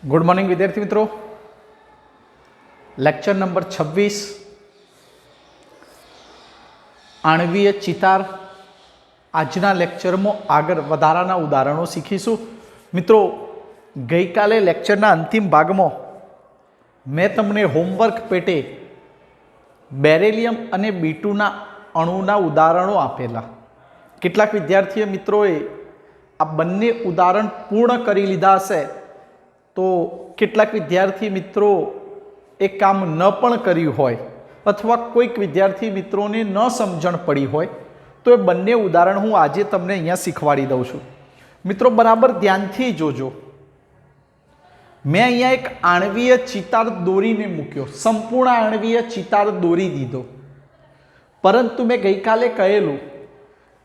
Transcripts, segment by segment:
Good morning विद्यार्थी मित्रों। Lecture number 26 आणवीय चितार। आजना lecture में आगे वधाराना उदाहरणों सीखीशू। मित्रों, गई काले लेक्चरना अंतिम भाग में मैं तमने होमवर्क पेटे बेरिलियम अने B2 ना अणुना उदाहरणों आपेला। केटलाक विद्यार्थी मित्रोए आ बंने उदाहरण पूर्ण करी लीधा हशे, तो केटलाक विद्यार्थी मित्रों एक काम न पण कर्युं होय अथवा कोईक विद्यार्थी मित्रों ने न समझण पड़ी होय तो ए बंने उदाहरण हूँ आजे तमने अहींया शीखवाड़ी दऊं छुं। मित्रों बराबर ध्यानथी जोजो। मैं अहींया एक आणवीय चितार दोरीने मूक्यो, संपूर्ण आणवीय चितार दोरी दीधो, परंतु मैं गई काले कहेलुं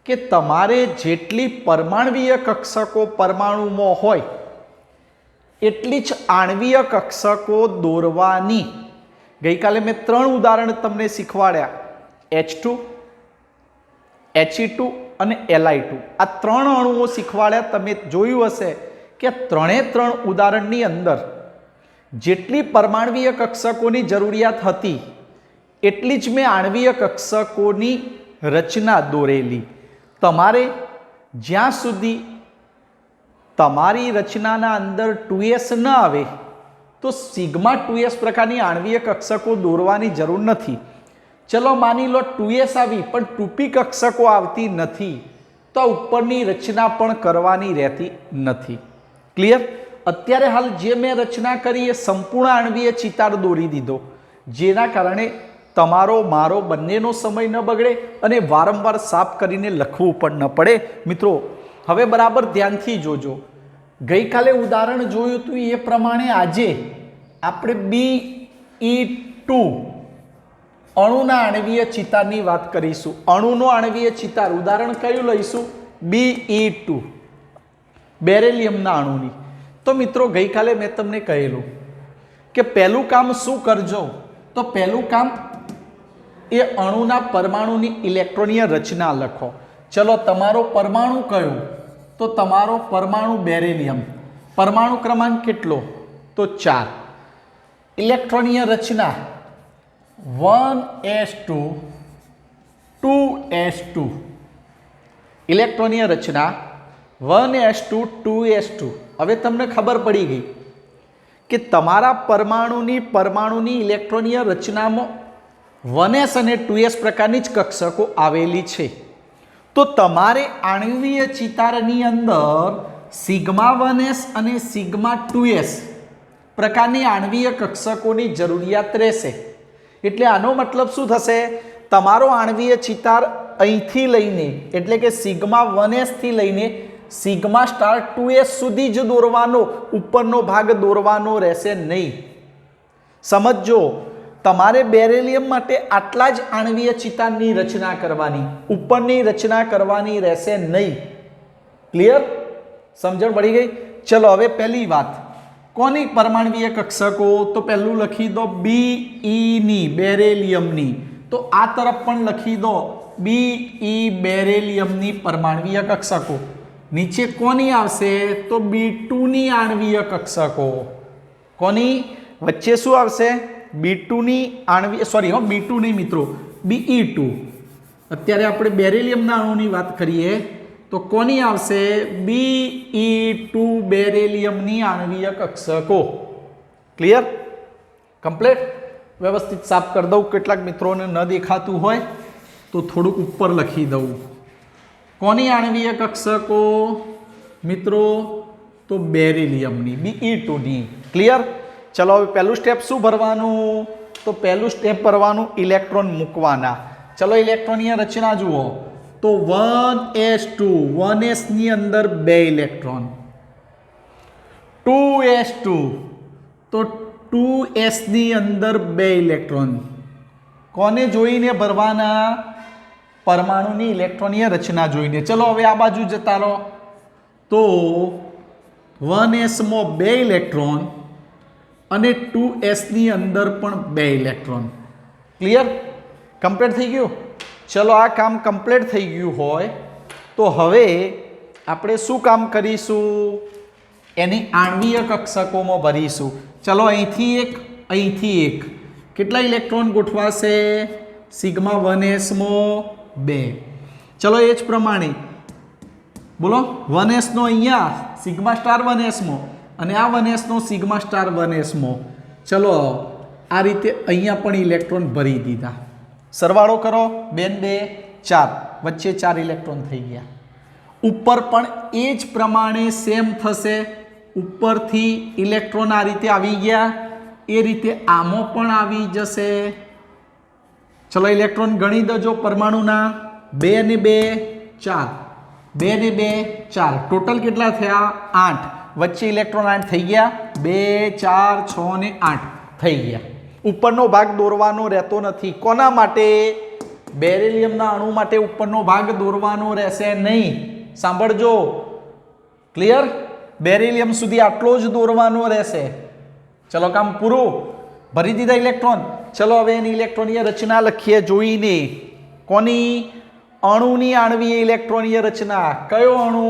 के तमारे जेटली परमाणवीय कक्षको परमाणुमां होय एटली ज आणवीय कक्षको दोरवानी। गई काले मैं 3 उदाहरण तमने शीखवाड्या, H2, He2 અને Li2। आ 3 अणुओ शीखवाड्या। तमे जोयुं हशे के 3 उदाहरणनी अंदर जेटली परमाणवीय कक्षकोनी जरूरियात हती एटली ज मैं आणवीय कक्षकोनी रचना दोरेली। तमारे ज्यां सुधी तमारी रचनाना अंदर 2s न आवे तो सिग्मा 2s प्रकारनी आणवीय कक्षको दोरवानी जरूर नहीं। चलो मानी लो 2s आवी पण 2p कक्षको आवती नहीं, तो उपरनी रचना पण करवानी रहती नहीं। क्लियर? अत्यारे हाल जे मैं रचना करी ए संपूर्ण आणवीय चितार दोरी दीधो, जेना कारणे तमारो मारो बंनेनो समय न बगड़े अने वारंवार साफ करीने लखवू पण न पड़े। मित्रों हवे बराबर ध्यानथी जोजो। गई काले उदाहरण जोयुं तो ये प्रमाणे आजे आपणे Be2 अणुना आणवीय चितारनी वात करीशुं। अणुनो आणवीय चितार उदाहरण कयुं लईशुं? Be2 बेरिलियमना अणुनी। तो मित्रों गई काले मैं तमने कहेलुं के पहेलुं काम शुं करजो, तो पहेलुं काम ए अणुना परमाणुनी इलेक्ट्रॉनीय रचना लखो। चलो तमारो परमाणु कयो? तो तमारो परमाणु बेरिलियम। परमाणु क्रमांक केटलो? तो 4। इलेक्ट्रॉनीय रचना 1s2 2s2। इलेक्ट्रॉनीय रचना 1s2 2s2। हवे तमने खबर पड़ी गई कि तमारा परमाणुनी इलेक्ट्रॉनीय रचना में 1s અને 2s प्रकारनी ज कक्षको आवेली छे। तो तमारे आणवीय चितारनी अंदर सिग्मा 1s અને सिग्मा 2s प्रकारनी आणवीय कक्षकोनी जरूरियात रहेशे। एटले आनो मतलब शुं थशे? तमारो आणवीय चितार અહીંથી લઈને એટલે કે સિગ્મા 1s થી લઈને સિગ્મા સ્ટાર 2s સુધી જ દોરવાનો, ઉપરનો ભાગ દોરવાનો રહેશે નહીં। સમજો, તમારે બેરિલિયમ માટે આટલા જ आणवीय चिताરની રચના કરવાની, ઉપરની રચના કરવાની રહેશે નહીં। ક્લિયર? સમજણ પડી ગઈ? ચલો હવે પહેલી વાત, કોની પરમાણવીય કક્ષકો? તો પહેલું લખી દો Be ની, બેરિલિયમની। તો આ તરફ પણ લખી દો Be બેરિલિયમની પરમાણવીય કક્ષકો। નીચે કોની આવશે? તો B2 ની आणवीय કક્ષકો। કોની વચ્ચે શું આવશે? B2 ની आणवीय, सॉरी हो B2 नहीं मित्रों, Be2। अत्यारे आपणे बेरिलियमना अणुनी वात करीए तो कोनी आवशे? Be2 बेरिलियमनी आणवीय कक्षको। क्लियर? कम्प्लीट? व्यवस्थित साफ कर दऊं। केटलाक मित्रोने न देखातुं होय तो थोड़ुंक उपर लखी दऊं। कोनी आणवीय कक्षको मित्रों? तो बेरिलियमनी, Be2 नी। क्लियर? चलो હવે પહેલું સ્ટેપ શું ભરવાનું? તો પહેલું સ્ટેપ ભરવાનું ઇલેક્ટ્રોન મૂકવાના। ચલો ઇલેક્ટ્રોનની રચના જુઓ તો 1s2, 1s ની અંદર 2 ઇલેક્ટ્રોન, 2s2 તો 2s ની અંદર 2 ઇલેક્ટ્રોન। કોને જોઈને ભરવાના? પરમાણુની ઇલેક્ટ્રોનીય રચના જોઈને। ચલો હવે આ બાજુ જતા રહો તો 1s માં 2 ઇલેક્ટ્રોન અને 2s ની અંદર પણ 2 ઇલેક્ટ્રોન। ક્લિયર? કમ્પ્લીટ થઈ ગયું? ચલો આ કામ કમ્પ્લીટ થઈ ગયું હોય તો હવે આપણે શું કામ કરીશું? એની આણ્વીય કક્ષકોમાં ભરીશું. ચલો અહીંથી એક, અહીંથી એક. કેટલા ઇલેક્ટ્રોન ગોઠવાશે? સિગ્મા 1s માં 2. ચલો એ જ પ્રમાણે બોલો 1s નો અહીંયા સિગ્મા સ્ટાર 1s માં અને આ 1s નો સિગ્મા સ્ટાર 1s માં. ચલો આ રીતે અહીંયા પણ ઇલેક્ટ્રોન ભરી દીધા. સરવાળો કરો, 2 ને 2 4, વચ્ચે 4 ઇલેક્ટ્રોન થઈ ગયા. ઉપર પણ એ જ પ્રમાણે સેમ થશે. ઉપરથી ઇલેક્ટ્રોન આ રીતે આવી ગયા, એ રીતે આમાં પણ આવી જશે. ચલો ઇલેક્ટ્રોન ગણી દો પરમાણુના. 2 ને 2 4, 2 ને 2 4, ટોટલ કેટલા થયા? 8. વચ્ચે ઇલેક્ટ્રોન 8 થઈ ગયા. 2 4 6 ને 8 થઈ ગયા. ઉપરનો ભાગ દોરવાનો રહેતો નથી. કોના માટે? બેરિલિયમના અણુ માટે ઉપરનો ભાગ દોરવાનો રહેશે નહીં. સાંભળજો, ક્લિયર? બેરિલિયમ સુધી આટલો જ દોરવાનો રહેશે. ચલો કામ પૂરું. ભરી દીધા ઇલેક્ટ્રોન. ચલો હવે એની ઇલેક્ટ્રોનીય રચના લખીએ જોઈને. કોની? અણુની આણ્વીય ઇલેક્ટ્રોનીય રચના. કયો અણુ?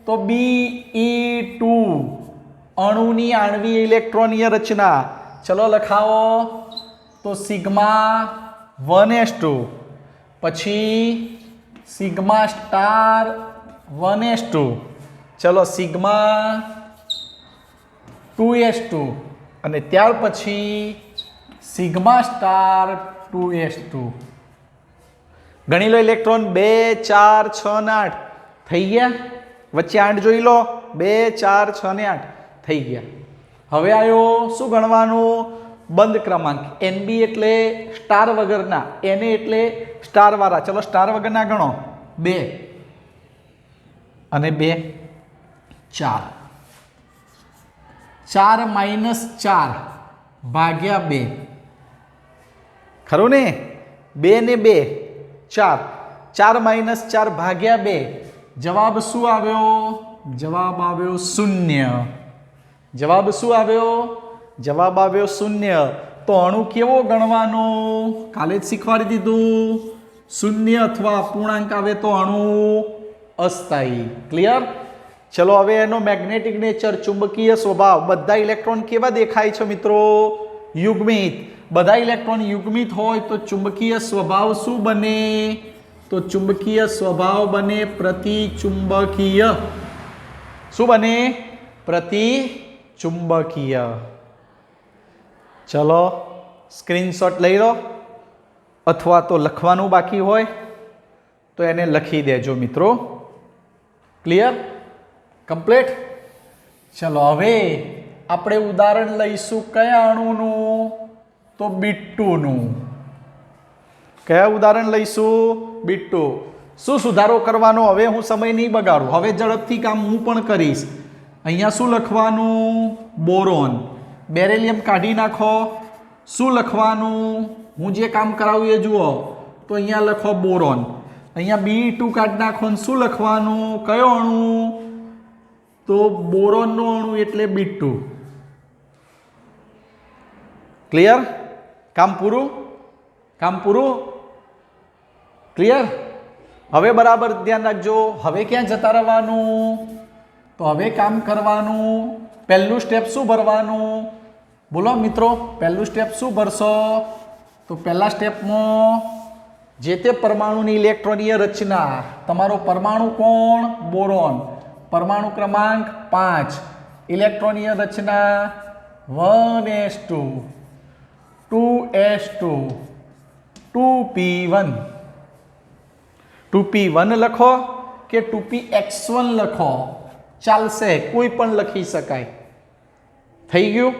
તો Be2. અણુની આણ્વીય ઇલેક્ટ્રોનીય રચના. ચલો લખાવો. તો સિગ્મા 1s2, પછી સિગ્મા સ્ટાર 1s2, ચલો સિગ્મા 2s2 અને ત્યાર પછી સિગ્મા સ્ટાર 2s2. ગણી લો ઇલેક્ટ્રોન. 2 4 6 ને 8 થઈ ગયા. વચ્ચે 8 જોઈ લો. 2 4 6 ને 8 થઈ ગયા. હવે આવ્યો શું ગણવાનું? બંધ ક્રમાંક. NB એટલે સ્ટાર વગરના, Na એટલે સ્ટાર વાળા. ચલો સ્ટાર વગરના ગણો. 2 અને 2 4. 4 માઇનસ 4 ભાગ્યા 2. ખરું ને? 2 ને 2 4. 4 માઇનસ 4 ભાગ્યા 2. જવાબ શું આવ્યો? જવાબ આવ્યો 0. જવાબ શું આવ્યો? જવાબ આવ્યો 0. તો અણુ કેવો ગણવાનો? કાલે જ શીખવાડી દીધું. 0 અથવા અપૂર્ણાંક આવે તો અણુ અસ્થાયી. ક્લિયર? ચલો હવે એનો મેગ્નેટિક નેચર, ચુંબકીય સ્વભાવ. બધા ઇલેક્ટ્રોન કેવા દેખાય છે મિત્રો? યુગ્મિત. બધા ઇલેક્ટ્રોન યુગ્મિત હોય તો ચુંબકીય સ્વભાવ શું બને? તો ચુંબકીય સ્વભાવ બને પ્રતિચુંબકીય. શું બને? પ્રતિચુંબકીય. ચલો સ્ક્રીનશોટ લઈ લો, અથવા તો લખવાનું બાકી હોય તો એને લખી દેજો મિત્રો. ક્લિયર? કમ્પ્લીટ? ચલો હવે આપણે ઉદાહરણ લઈશું કયા અણુનું? તો B2નું. કયા ઉદાહરણ લઈશું? B2. શું સુધારો કરવાનો? હવે હું સમય નહીં બગાડું. હવે ઝડપથી કામ હું પણ કરીશ. અહીંયા શું લખવાનું? બોરોન. બેરિલિયમ કાઢી નાખો. શું લખવાનું? હું જે કામ કરાવું એ જુઓ. તો અહીંયા લખો બોરોન. અહીંયા B2 કાઢી નાખો. શું લખવાનું? કયો અણુ? તો બોરોનનો અણુ એટલે B2. ક્લિયર? કામ પૂરું? કામ પૂરું? ક્લિયર? હવે બરાબર ધ્યાન રાખજો. હવે ક્યાં જતા રહેવાનું? તો હવે કામ કરવાનું. પહેલું સ્ટેપ શું ભરવાનું? બોલો મિત્રો, પહેલું સ્ટેપ શું ભરશો? તો પહેલા સ્ટેપમાં જે તે પરમાણુની ઇલેક્ટ્રોનીય રચના. તમારો પરમાણુ કોણ? બોરોન. પરમાણુ ક્રમાંક 5. ઇલેક્ટ્રોનીય રચના 1s2, 2s2, 2p1. 2p1 લખો કે 2px1 લખો, ચાલશે. કોઈ પણ લખી શકાય. થઈ ગયું?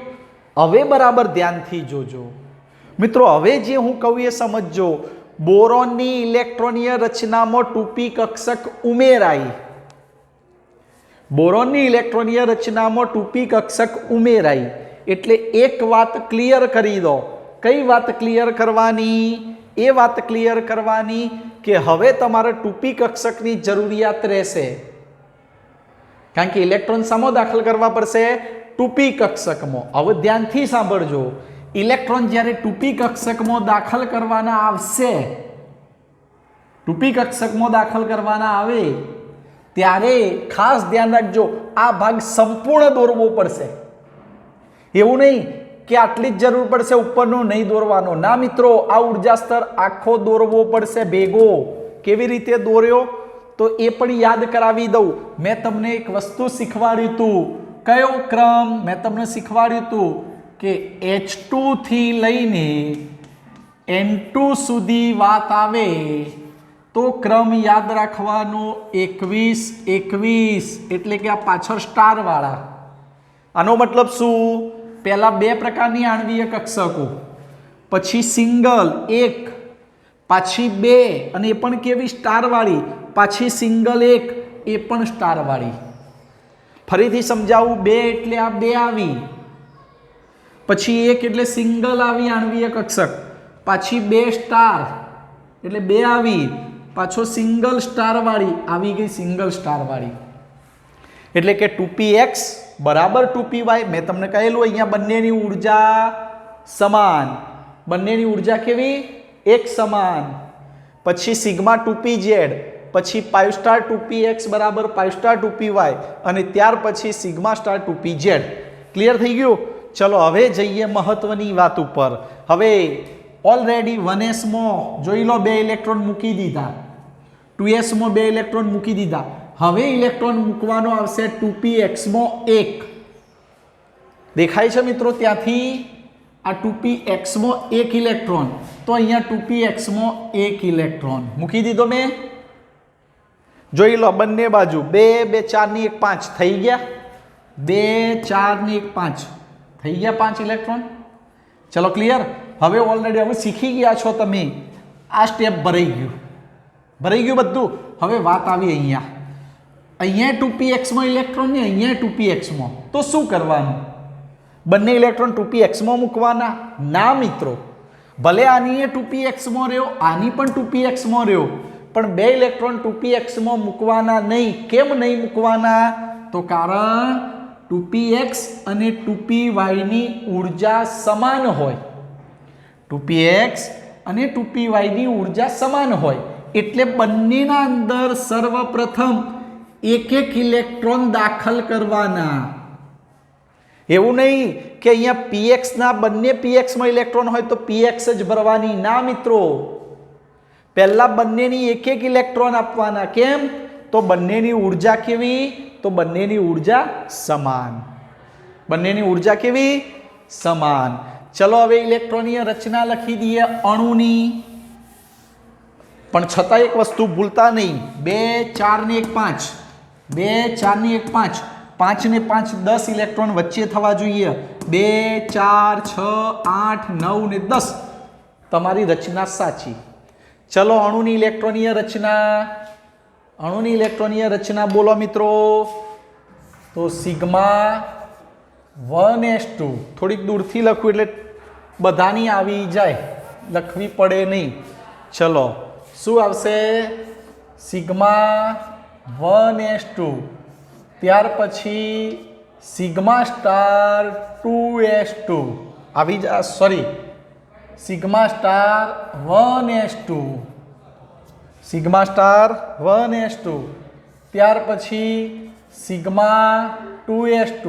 હવે બરાબર ધ્યાનથી જોજો મિત્રો. હવે જે હું કહું એ સમજજો. બોરોનની ઇલેક્ટ્રોનીય રચનામાં 2p કક્ષક ઉમેરાય. બોરોનની ઇલેક્ટ્રોનીય રચનામાં 2p કક્ષક ઉમેરાય એટલે એક વાત ક્લિયર કરી દો. કઈ વાત ક્લિયર કરવાની? એ વાત ક્લિયર કરવાની કે હવે તમારે 2p કક્ષકની જરૂરિયાત રહેશે. કારણ કે ઇલેક્ટ્રોન સામો દાખલ કરવા પડશે? 2p કક્ષકમાં. હવે ધ્યાનથી સાંભળજો. ઇલેક્ટ્રોન જ્યારે 2p કક્ષકમાં દાખલ કરવાના આવશે, 2p કક્ષકમાં દાખલ કરવાના આવે ત્યારે ખાસ ધ્યાન રાખજો, આ ભાગ સંપૂર્ણ દોરવો પડશે. એવું નહીં કે આટલી જ જરૂર પડશે, ઉપરનો નહીં દોરવાનો. ના મિત્રો, આ ઉર્જા સ્તર આખો દોરવો પડશે ભેગો. કેવી રીતે દોર્યો તો એ પણ યાદ કરાવી દઉં. મેં તમને એક વસ્તુ શીખવાડ્યું હતું. કયો ક્રમ મેં તમને શીખવાડ્યું હતું કે H2 થી લઈને N2 સુધી વાત આવે તો ક્રમ યાદ રાખવાનો 21 21, એટલે કે આ પાછળ સ્ટાર વાળા. આનો મતલબ શું? પહેલા બે પ્રકારની આણ્વીય કક્ષકો, પછી સિંગલ એક, પાછી બે, અને એ પણ કેવી સ્ટાર વાળી, પાછી સિંગલ એક, એ પણ સ્ટાર વાળી. ફરીથી સમજાવું, બે એટલે આ બે આવી, પછી એક એટલે સિંગલ આવી આણ્વીય કક્ષક, પાછી બે સ્ટાર એટલે બે આવી, પાછો સિંગલ સ્ટાર વાળી આવી ગઈ, સિંગલ સ્ટાર વાળી. એટલે કે 2px બરાબર 2py. મેં તમને કહેલું અહીંયા બંનેની ઉર્જા સમાન, બંનેની ઉર્જા કેવી? એક સમાન. પછી સિગ્મા 2pz, પછી પાઇ સ્ટાર 2px બરાબર પાઇ સ્ટાર 2py, અને ત્યાર પછી સિગ્મા સ્ટાર 2pz. ક્લિયર થઈ ગયું? ચલો હવે જઈએ મહત્વની વાત ઉપર. હવે ઓલરેડી 1s માં જોઈ લો, બે ઇલેક્ટ્રોન મૂકી દીધા, 2s માં બે ઇલેક્ટ્રોન મૂકી દીધા. હવે ઇલેક્ટ્રોન મૂકવાનો આવશે 2px માં એક. દેખાય છે મિત્રો? ત્યાંથી આ 2px માં એક ઇલેક્ટ્રોન, તો અહીંયા 2px માં એક ઇલેક્ટ્રોન મૂકી દીધો મેં. જોઈ લો બંને બાજુ 2 2 4 ની 1 5 થઈ ગયા, 2 4 ની 1 5 થઈ ગયા, 5 ઇલેક્ટ્રોન. ચલો ક્લિયર? હવે ઓલરેડી હવે શીખી ગયા છો તમે, આ સ્ટેપ ભરાઈ ગયું, ભરાઈ ગયું બધું. હવે વાત આવી અહીંયા, અહીંયા 2px માં ઇલેક્ટ્રોન ને અહીંયા 2px માં, તો શું કરવાનું? બંને ઇલેક્ટ્રોન 2px માં મૂકવાના? ના મિત્રો, ભલે આની 2px માં રહ્યો, આની પણ 2px માં રહ્યો, પણ બે ઇલેક્ટ્રોન 2px માં મૂકવાના નહીં. કેમ નહીં મૂકવાના? તો કારણ 2px અને 2py ની ઉર્જા સમાન હોય. 2px અને 2py ની ઉર્જા સમાન હોય, એટલે બંનેના અંદર સર્વપ્રથમ એક એક ઇલેક્ટ્રોન દાખલ કરવાના. એવું નહીં કે અહીંયા px ના બંને px માં ઇલેક્ટ્રોન હોય તો px જ ભરવાની. ના મિત્રો, પહેલા બંનેની એક એક ઇલેક્ટ્રોન આપવાના. કેમ? તો બંનેની ઉર્જા કેવી? તો બંનેની ઉર્જા સમાન. બંનેની ઉર્જા કેવી? સમાન. ચલો હવે ઇલેક્ટ્રોનીય રચના લખી દઈએ અણુની. પણ છતાં એક વસ્તુ ભૂલતા નહીં, 2 4 ની 1 5, 2 4 ની 1 5, 5 ને 5 10 ઇલેક્ટ્રોન વચ્ચે થવા જોઈએ. 2 4 6 8 9 ને 10 તમારી રચના સાચી. ચલો અણુની ઇલેક્ટ્રોનીય રચના, અણુની ઇલેક્ટ્રોનીય રચના બોલો મિત્રો. તો સિગ્મા 1s2, થોડીક દૂરથી લખું એટલે બધાની આવી જાય, લખવી પડે નહીં. ચલો શું આવશે? સિગ્મા 1s2, ત્યાર પછી સિગ્મા સ્ટાર 2s2 આવી જાય, sorry sigma star 1s2, sigma star 1s2, ત્યાર પછી સિગ્મા 2s2,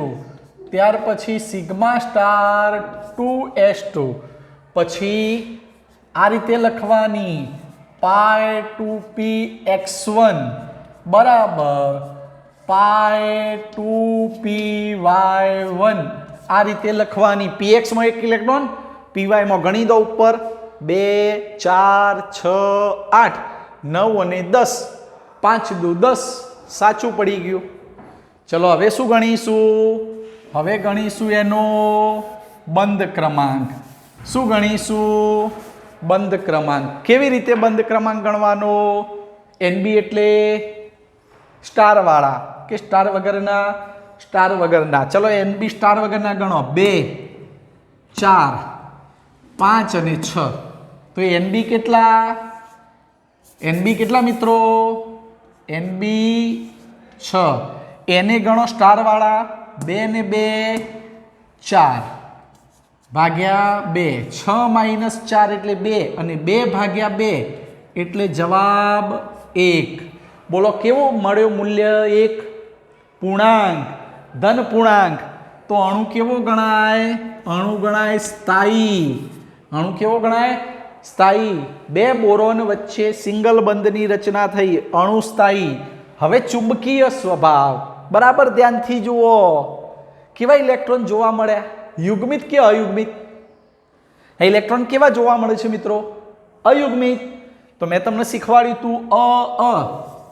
ત્યાર પછી સિગ્મા સ્ટાર 2s2, પછી આ રીતે લખવાની પાઈ 2px1 બરાબર પાઈ 2py1. આ રીતે લખવાની. px માં એક ઇલેક્ટ્રોન, py માં ગણી દો ઉપર. 2 4 6 8 9 અને 10, 5 દુ 10, સાચું પડી ગયું. ચલો હવે શું ગણીશું? હવે ગણીશું એનો બંધ ક્રમાંક. શું ગણીશું? બંધ ક્રમાંક. કેવી રીતે બંધ ક્રમાંક ગણવાનો? NB એટલે સ્ટાર વાળા કે સ્ટાર વગરના? સ્ટાર વગરના. ચલો NB સ્ટાર વગરના ગણો. 2 4 5 અને 6. તો NB કેટલા? NB કેટલા મિત્રો? NB 6. એને ગણો સ્ટાર વાળા. 2 ને 2 4 ભાગ્યા 2, 6 માઇનસ 4 એટલે 2, અને 2 ભાગ્યા 2 એટલે જવાબ 1. બોલો કેવો મળ્યો મૂલ્ય? એક પૂર્ણાંક, ધન પૂર્ણાંક. તો અણુ કેવો ગણાય? અણુ ગણાય સ્થાયી. અણુ કેવો ગણાય? સ્થાયી. બે બોરોન વચ્ચે સિંગલ બંધની રચના થઈ, અણુ સ્થાયી. હવે ચુંબકીય સ્વભાવ, બરાબર ધ્યાનથી જુઓ. કેવા ઇલેક્ટ્રોન જોવા મળ્યા? યુગ્મિત કે અયુગ્મિત? ઇલેક્ટ્રોન કેવા જોવા મળે છે મિત્રો? અયુગ્મિત. તો મેં તમને શીખવાડ્યું તું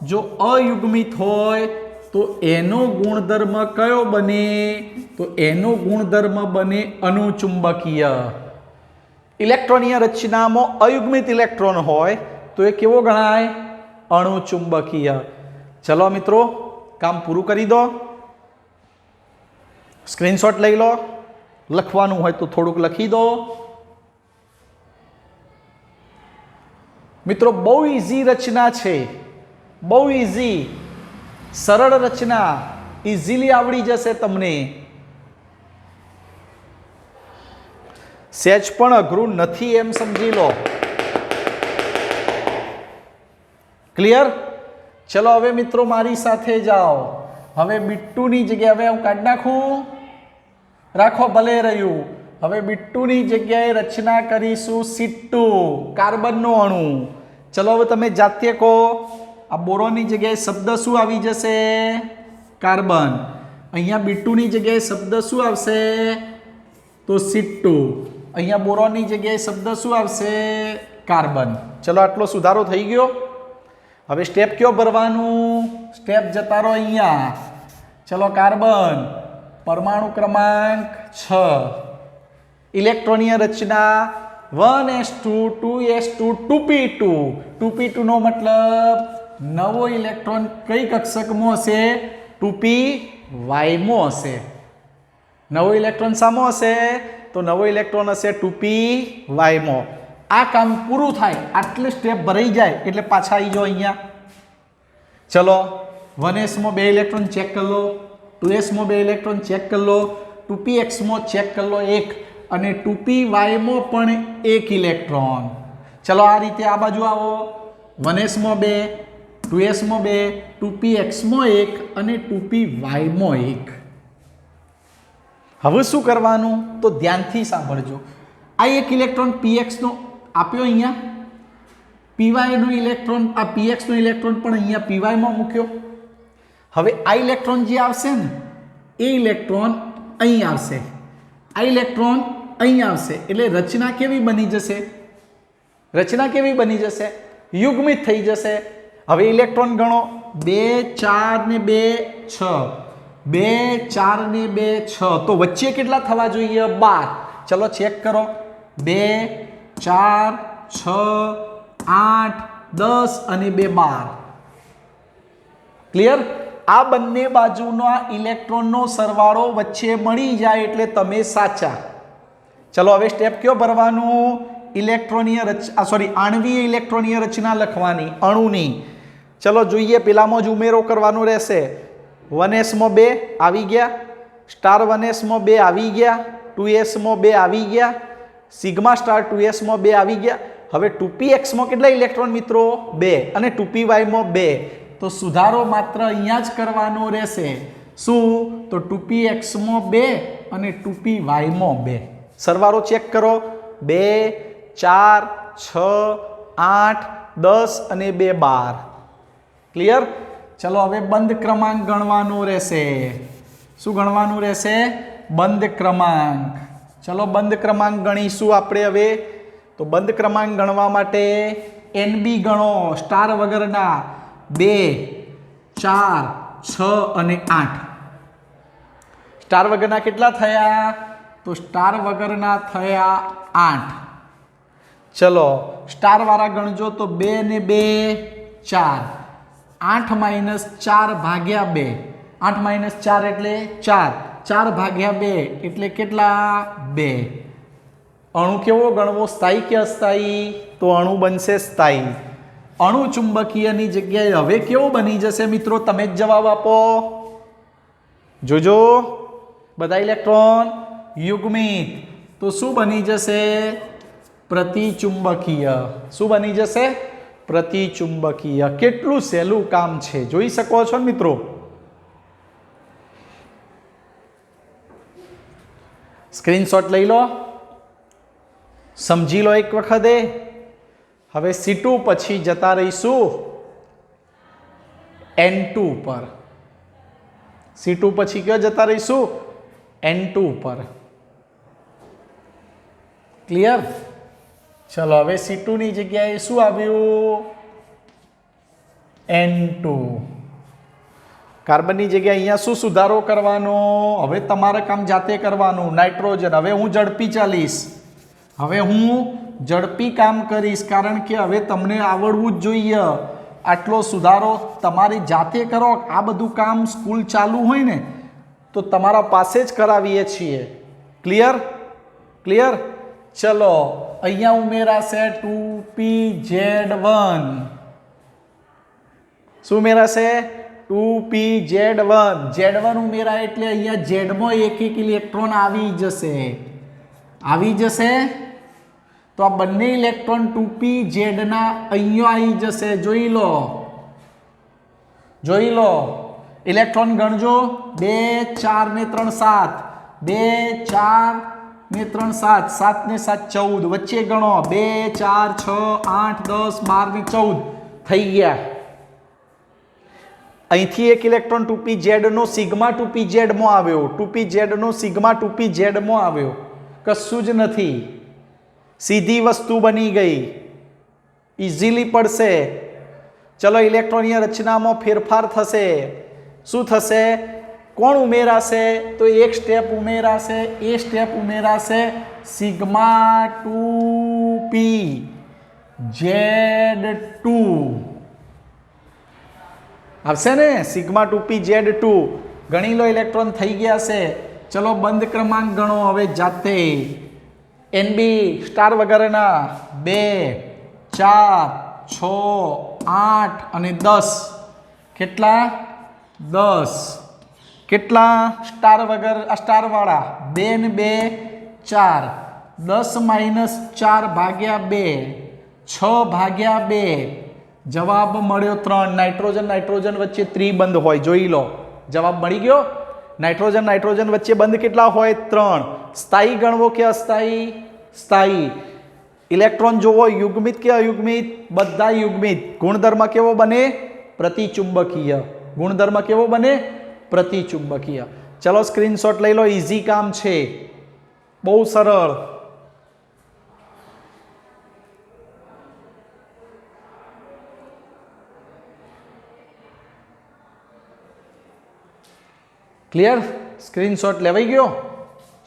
જો અયુગ્મિત હોય તો એનો ગુણધર્મ કયો બને? તો એનો ગુણધર્મ બને અનુચુંબકીય. ઇલેક્ટ્રોનીય રચનામાં અયુગ્મિત ઇલેક્ટ્રોન હોય તો એ કેવો ગણાય? અણુચુંબકીય. ચલો મિત્રો, કામ પૂરું કરી દો. સ્ક્રીનશોટ લઈ લો. લખવાનું હોય તો થોડુંક લખી દો. મિત્રો બહુ ઇઝી રચના છે, બહુ ઇઝી, સરળ રચના, ઇઝીલી આવડી જશે તમને. સહેજ પણ અઘરું નથી એમ સમજી લો. ક્લિયર? ચલો હવે મિત્રો મારી સાથે જાઓ. હવે બિટ્ટુની જગ્યાએ હવે હું કાઢી નાખું, રાખો ભલે રહ્યું. હવે બિટ્ટુની જગ્યાએ રચના કરીશું C2, કાર્બનનો અણુ. ચલો હવે તમે જાતે કહો, આ બોરોનની જગ્યાએ શબ્દ શું આવી જશે? કાર્બન. અહીંયા બિટ્ટુની જગ્યાએ શબ્દ શું આવશે? તો C2. અહીંયા બોરોનની જગ્યાએ શબ્દ શું આવશે? કાર્બન. ચલો આટલો સુધારો થઈ ગયો. હવે સ્ટેપ કયો ભરવાનું? સ્ટેપ જતા રહો અહીંયા. ચલો કાર્બન, પરમાણુ ક્રમાંક 6. ઇલેક્ટ્રોનીય રચના 1s2 2s2 2p2. 2p2 નો મતલબ નવો ઇલેક્ટ્રોન કઈ કક્ષકમાં હશે? 2py માં હશે. નવો ઇલેક્ટ્રોન શામાં હશે? તો નવો ઇલેક્ટ્રોન હશે 2py માં. આ કામ પૂરું થાય, આટલે સ્ટેપ ભરાઈ જાય એટલે પાછા આવી જાઓ અહીંયા. ચલો 1s માં 2 ઇલેક્ટ્રોન ચેક કરી લો, 2s માં 2 ઇલેક્ટ્રોન ચેક કરી લો, 2px માં ચેક કરી લો 1, અને 2py માં પણ 1 ઇલેક્ટ્રોન. ચલો આ રીતે આ બાજુ આવો. 1s માં 2, 2s માં 2, 2px માં 1 અને 2py માં 1. હવે શું કરવાનું? તો ધ્યાનથી સાંભળજો. આ એક ઇલેક્ટ્રોન px નો આપ્યો અહીંયા, py નો ઇલેક્ટ્રોન, આ px નો ઇલેક્ટ્રોન પણ અહીંયા py માં મૂક્યો. હવે આ ઇલેક્ટ્રોન જે આવશે ને, એ ઇલેક્ટ્રોન અહીં આવશે, આ ઇલેક્ટ્રોન અહીં આવશે. એટલે રચના કેવી બની જશે? રચના કેવી બની જશે? યુગ્મિત થઈ જશે. હવે ઇલેક્ટ્રોન ગણો, 2 4 ને 2 6, 2 4 ને 2 6. તો વચ્ચે કેટલા થવા જોઈએ? 12. ચલો ચેક કરો. 2 4 6 8 10 અને 2 12. ક્લિયર? આ બંને બાજુના ઇલેક્ટ્રોનનો સરવાળો વચ્ચે મળી જાય એટલે તમે સાચા. ચલો હવે સ્ટેપ કયો ભરવાનું? ઇલેક્ટ્રોનીય આણ્વીય ઇલેક્ટ્રોનીય રચના લખવાની અણુની. ચલો જોઈએ, પેલામાં જ ઉમેરો કરવાનો રહેશે. 1s માં 2 આવી ગયા, સ્ટાર 1s માં 2 આવી ગયા, 2s માં 2 આવી ગયા, સિગ્મા સ્ટાર 2s માં 2 આવી ગયા. હવે 2px માં કેટલા ઇલેક્ટ્રોન મિત્રો? 2, અને 2py માં 2. તો સુધારો માત્ર અહીંયા જ કરવાનો રહેશે. શું? તો 2px માં 2 અને 2py માં 2. સરવાળો ચેક કરો. 2 4 6 8 10 અને 2 12. ક્લિયર? ચલો હવે બંધ ક્રમાંક ગણવાનો રહેશે. શું ગણવાનું રહેશે? બંધ ક્રમાંક. ચલો બંધ ક્રમાંક ગણીશું આપણે હવે. તો બંધ ક્રમાંક ગણવા માટે NB ગણો, સ્ટાર વગરના. 2 4 6 અને 8. સ્ટાર વગરના કેટલા થયા? તો સ્ટાર વગરના થયા 8. ચલો સ્ટાર વાળા ગણજો તો 2 ને 2 4. 8 માઇનસ 4 ભાગ્યા 2. 8 માઇનસ 4 એટલે 4. 4 ભાગ્યા 2 એટલે કેટલા? 2. અણુ કેવો ગણવો? સ્થાયી કે અસ્થાયી? તો અણુ બનશે સ્થાયી. અણુ ચુંબકીયની જગ્યાએ હવે કેવો બની જશે મિત્રો? તમે જ જવાબ આપો. જોજો, બધા ઇલેક્ટ્રોન યુગ્મિત. તો શું બની જશે? પ્રતિચુંબકીય. શું બની જશે? પ્રતિચુંબકીય. કેટલું સહેલું કામ છે, જોઈ શકો છો ને મિત્રો. સ્ક્રીનશોટ લઈ લો, સમજી લો એક વખતે. હવે C2 પછી જતા રહીશું N2 પર. C2 પછી ક્યાં જતા રહીશું? N2 પર. ક્લિયર? ચલો હવે C2 ની જગ્યાએ શું આવ્યું? N2. કાર્બનની જગ્યાએ અહીંયા શું સુધારો કરવાનો? હવે તમારે કામ જાતે કરવાનું. નાઇટ્રોજન. હવે હું ઝડપી ચાલીશ. હવે હું ઝડપી કામ કરીશ, કારણ કે હવે તમને આવડવું જ જોઈએ. આટલો સુધારો તમારી જાતે કરો. આ બધું કામ સ્કૂલ ચાલુ હોય ને તો તમારા પાસે જ કરાવીએ છીએ. ક્લિયર? ક્લિયર? ચલો અહીંયા ઉમેરાશે 2PZ1. શું ઉમેરાશે? 2PZ1. Z1 ઉમેરાય એટલે અહીંયા ઝેડમાં એક ઇલેક્ટ્રોન આવી જશે. આવી જશે તો આ બંને ઇલેક્ટ્રોન 2PZ ના અહીંયા આવી જશે. જોઈ લો, જોઈ લો. ઇલેક્ટ્રોન ગણજો. 2 4 ને 3 7. 2 4 ને 3 7. 7 ને 7 14. વચ્ચે ગણો. 2 4 6 8 10 12 ને 14 થઈ ગયા. અહીંથી એક ઇલેક્ટ્રોન 2PZ નો સિગ્મા 2PZ માં આવ્યો. 2PZ નો સિગ્મા 2PZ માં આવ્યો. કશું જ નથી. સીધી વસ્તુ બની ગઈ. ઇઝીલી પડશે. ચલો ઇલેક્ટ્રોનની રચનામાં ફેરફાર થશે. શું થશે? કોણ ઉમેરાશે? તો એક સ્ટેપ ઉમેરાશે. એ સ્ટેપ ઉમેરાશે સિગ્મા 2PZ2. આવશે ને? Sigma 2PZ2. ગણી લો, ઇલેક્ટ્રોન થઈ ગયા છે. ચલો બંધ ક્રમાંક ગણો હવે જાતે. NB સ્ટાર વગરના 2 4 6 8 અને 10. કેટલા? 10. કેટલા સ્ટાર વગર? આ સ્ટાર વાળા 2 ને 2 4. 10 - 4 ભાગ્યા 2. 6 ભાગ્યા 2. જવાબ મળ્યો 3. નાઇટ્રોજન નાઇટ્રોજન વચ્ચે ત્રિબંધ હોય. જોઈ લો, જવાબ મળી ગયો. નાઇટ્રોજન નાઇટ્રોજન વચ્ચે બંધ કેટલા હોય? 3. સ્થાયી ગણવો કે અસ્થાયી? સ્થાયી. ઇલેક્ટ્રોન જોવો, યુગ્મિત કે અયુગ્મિત? બધા યુગ્મિત. ગુણધર્મ કેવો બને? પ્રતિચુંબકીય. ગુણધર્મ કેવો બને? પ્રતિચુંબકીય. ચલો સ્ક્રીનશોટ લઈ લો. ઈઝી કામ છે, બહુ સરળ. ક્લિયર? સ્ક્રીનશોટ લેવાઈ ગયો?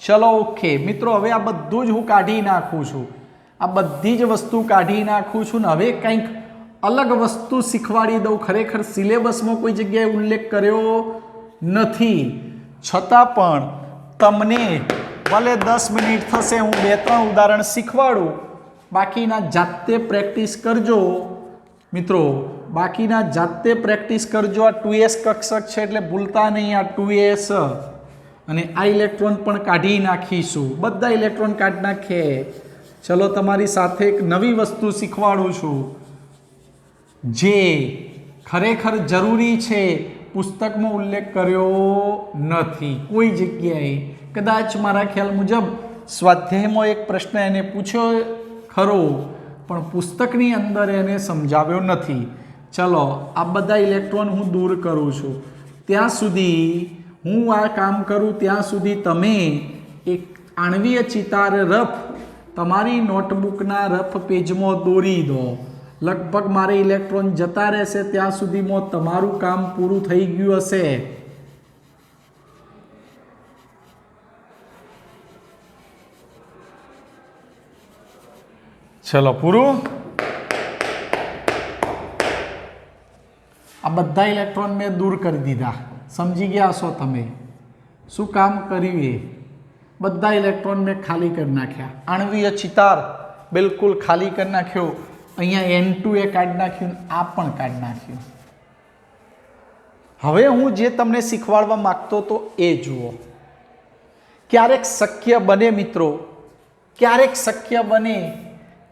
ચલો ઓકે મિત્રો, હવે આ બધું જ હું કાઢી નાખું છું. આ બધી જ વસ્તુ કાઢી નાખું છું ને હવે કંઈક અલગ વસ્તુ શીખવાડી દઉં. ખરેખર સિલેબસમાં કોઈ જગ્યાએ ઉલ્લેખ કર્યો નથી, છતાં પણ તમને ભલે 10 મિનિટ થશે, હું 2-3 ઉદાહરણ શીખવાડું. બાકીના જાતે પ્રેક્ટિસ કરજો મિત્રો. બાકીના જાતે પ્રેક્ટિસ કરજો. આ 2s કક્ષક છે એટલે ભૂલતા નહીં. આ 2s અને આ ઇલેક્ટ્રોન પણ કાઢી નાખીશું. બધા ઇલેક્ટ્રોન કાઢી નાખે. ચલો તમારી સાથે એક નવી વસ્તુ શીખવાડું છું જે ખરેખર જરૂરી છે. પુસ્તકમાં ઉલ્લેખ કર્યો નથી કોઈ જગ્યાએ. કદાચ મારા ખ્યાલ મુજબ સ્વાધ્યાયમાં એક પ્રશ્ન એને પૂછ્યો ખરો, પણ પુસ્તકની અંદર એને સમજાવ્યો નથી. ચલો આ બધા ઇલેક્ટ્રોન હું દૂર કરું છું. ત્યાં સુધી હું આ કામ કરું ત્યાં સુધી તમે એક આણ્વીય ચિતાર રફ તમારી નોટબુકના રફ પેજમાં દોરી દો. લગભગ મારે ઇલેક્ટ્રોન જતા રહેશે ત્યાં સુધીમાં તમારું કામ પૂરું થઈ ગયું હશે. ચલો પૂરું. આ બધા ઇલેક્ટ્રોન મેં દૂર કરી દીધા. સમજી ગયા છો તમે શું કામ કર્યું? એ બધા ઇલેક્ટ્રોન મેં ખાલી કરી નાખ્યા. આણ્વીય ચિતાર બિલકુલ ખાલી કરી નાખ્યો. અહીંયા N2 એ કાઢી નાખ્યું, આ પણ કાઢી નાખ્યું. હવે હું જે તમને શીખવાડવા માંગતો હતો એ જુઓ. ક્યારેક શક્ય બને મિત્રો, ક્યારેક શક્ય બને